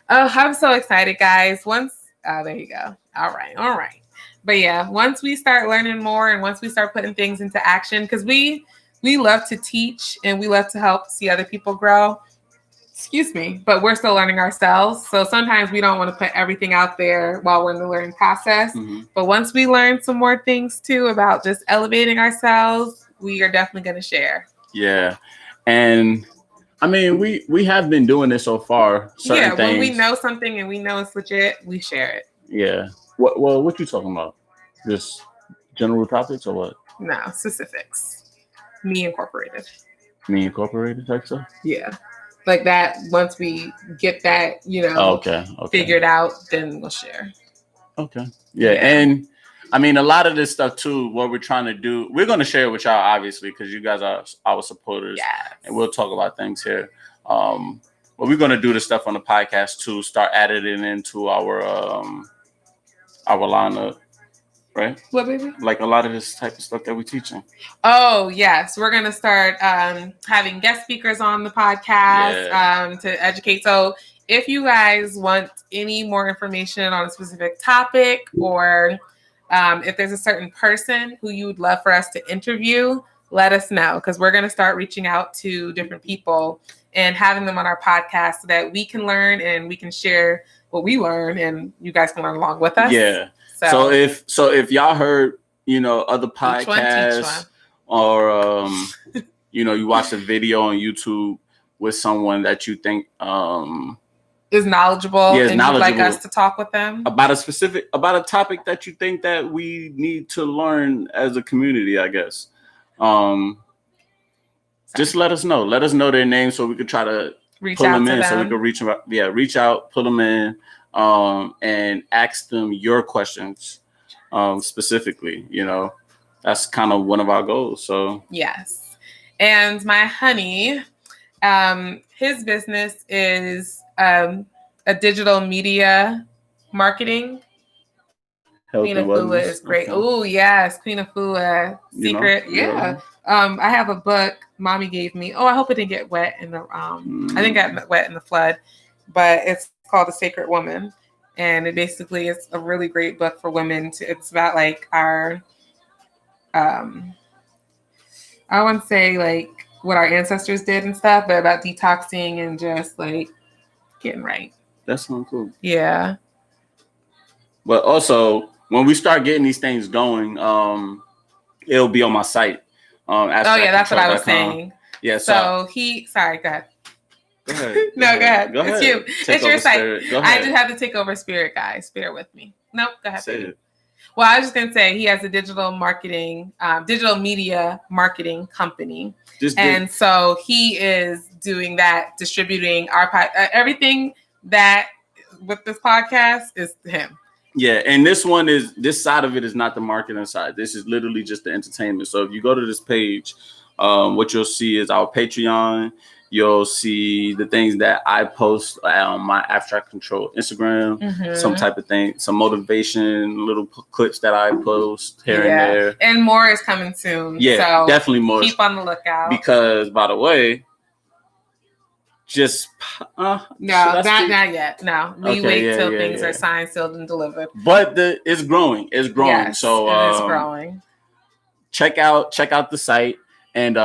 Oh, I'm so excited, guys. There you go. All right. But yeah, once we start learning more and once we start putting things into action, because we love to teach and we love to help see other people grow. Excuse me, but we're still learning ourselves. So sometimes we don't want to put everything out there while we're in the learning process. Mm-hmm. But once we learn some more things too about just elevating ourselves, we are definitely going to share. Yeah. And I mean, we have been doing this so far. Certain things. When we know something and we know it's legit, we share it. Yeah. What you talking about? Just general topics or what? No, specifics. Me Incorporated type stuff? Yeah. Like that, once we get that, okay. figured out, then we'll share. Okay. Yeah. And I mean, a lot of this stuff too, what we're trying to do, we're going to share it with y'all, obviously, because you guys are our supporters. Yes. And we'll talk about things here. But we're going to do the stuff on the podcast too, start adding it into our lineup, right? What, baby? Like a lot of this type of stuff that we're teaching. Oh, yes. We're going to start having guest speakers on the podcast to educate. So if you guys want any more information on a specific topic or if there's a certain person who you would love for us to interview, let us know because we're going to start reaching out to different people and having them on our podcast so that we can learn and we can share what we learn and you guys can learn along with us. Yeah. So if y'all heard, other podcasts or, you watch a video on YouTube with someone that you think is knowledgeable and you'd like us to talk with them about a topic that you think that we need to learn as a community, I guess. Just let us know. Let us know their names so we could try to pull them in so we can reach out, pull them in, and ask them your questions specifically. That's kind of one of our goals. So yes. And my honey, his business is a digital media marketing. Queen Afua is great. Okay. Oh yes, Queen Afua secret. I have a book mommy gave me. Oh, I hope it didn't get wet in the I think it got wet in the flood, but it's called The Sacred Woman. And it basically is a really great book for women. It's about like our I wouldn't say like what our ancestors did and stuff, but about detoxing and just like getting right. That sounds cool. Yeah. But also, when we start getting these things going, it'll be on my site. That's what I was saying. Yeah. Sorry, go ahead. Go ahead. No, go ahead. It's you. It's your site. I just have to take over Spirit, guys. Bear with me. Nope. Go ahead. Say it. Well, I was just gonna say he has a digital media marketing company, so he is doing that, distributing our everything that with this podcast is him. Yeah, and this side of it is not the marketing side. This is literally just the entertainment. So if you go to this page, what you'll see is our Patreon. You'll see the things that I post on my Abstract Control Instagram, some type of thing, some motivation, little clips that I post here and there. And more is coming soon. Yeah, so definitely more. Keep on the lookout. Because, by the way, no, not yet. No, we wait till things are signed, sealed, and delivered. But it's growing. It's growing. Yes, so it is growing. Check out the site and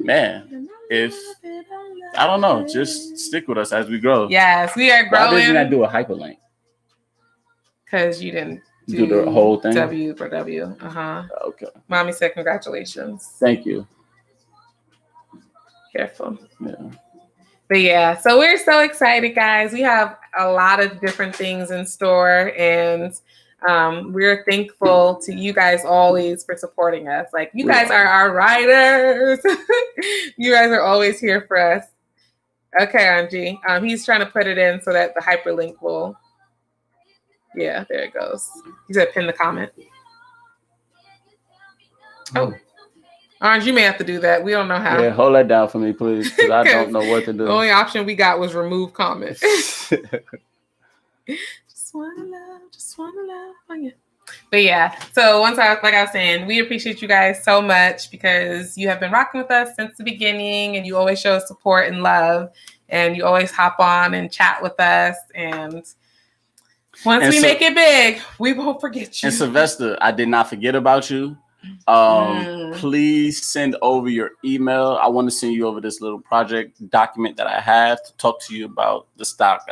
man, if I don't know, just stick with us as we grow. Yes, we are growing. Why didn't I do a hyperlink? Because you didn't do the whole thing. W for W. Okay. Mommy said congratulations. Thank you. Careful. Yeah. But yeah, so we're so excited, guys. We have a lot of different things in store, and we're thankful to you guys always for supporting us. Like, you guys are our riders. You guys are always here for us. Okay, Angie. He's trying to put it in so that the hyperlink will. Yeah, there it goes. He said pin the comment. Oh. Orange, you may have to do that. We don't know how. Yeah, hold that down for me, please, because I don't know what to do. The only option we got was remove comment. Just wanna love on you. But yeah, so like I was saying, we appreciate you guys so much because you have been rocking with us since the beginning, and you always show us support and love, and you always hop on and chat with us. And once we make it big, we won't forget you. And Sylvester, I did not forget about you. Please send over your email. I want to send you over this little project document that I have to talk to you about the stock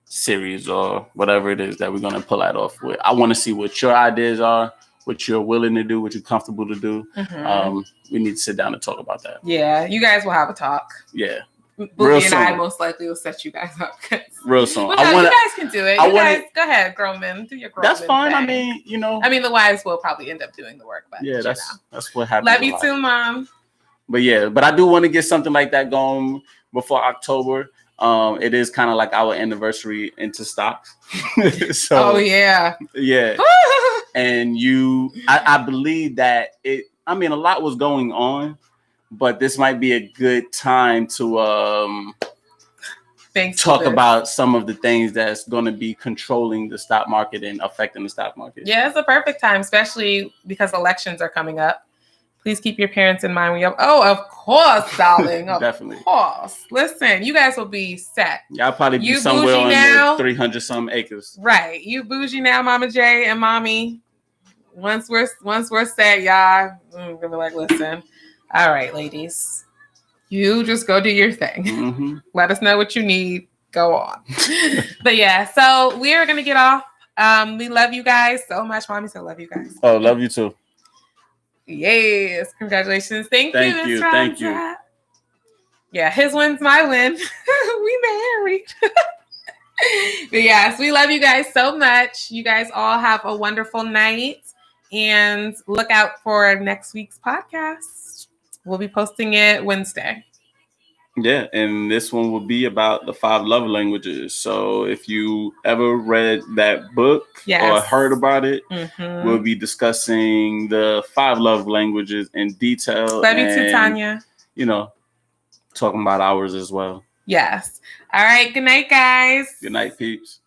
series or whatever it is that we're going to pull that off with. I want to see what your ideas are, what you're willing to do, what you're comfortable to do. We need to sit down and talk about that. Yeah, you guys will have a talk. Yeah. Boogie and I most likely will set you guys up. Real soon. Well, no, you guys can do it. Guys, go ahead, grown men. Do your grown men. That's fine. Thing. I mean, the wives will probably end up doing the work. But yeah, that's what happens. Love you too, Mom. But I do want to get something like that going before October. It is kind of like our anniversary into stocks. So, yeah. And I believe that a lot was going on. But this might be a good time to talk about some of the things that's going to be controlling the stock market and affecting the stock market. Yeah, it's a perfect time, especially because elections are coming up. Please keep your parents in mind when you have. Oh, of course, darling. Definitely. Of course. Listen, you guys will be set. Yeah, I'll probably be somewhere on the 300 some acres. Right. You bougie now, Mama J and Mommy. Once we're set, y'all, I'm gonna be like, listen. All right, ladies, you just go do your thing. Let us know what you need. Go on. But yeah, so we are going to get off. We love you guys so much. Mommy said love you guys. Oh, love you too. Yes. Congratulations. Thank you. Thank you. Yeah, his win's my win. We married. But yes, we love you guys so much. You guys all have a wonderful night. And look out for next week's podcast. We'll be posting it Wednesday. Yeah, and this one will be about the 5 love languages. So if you ever read that book or heard about it, we'll be discussing the 5 love languages in detail. Love you too, Tanya. Talking about ours as well. Yes. All right. Good night, guys. Good night, peeps.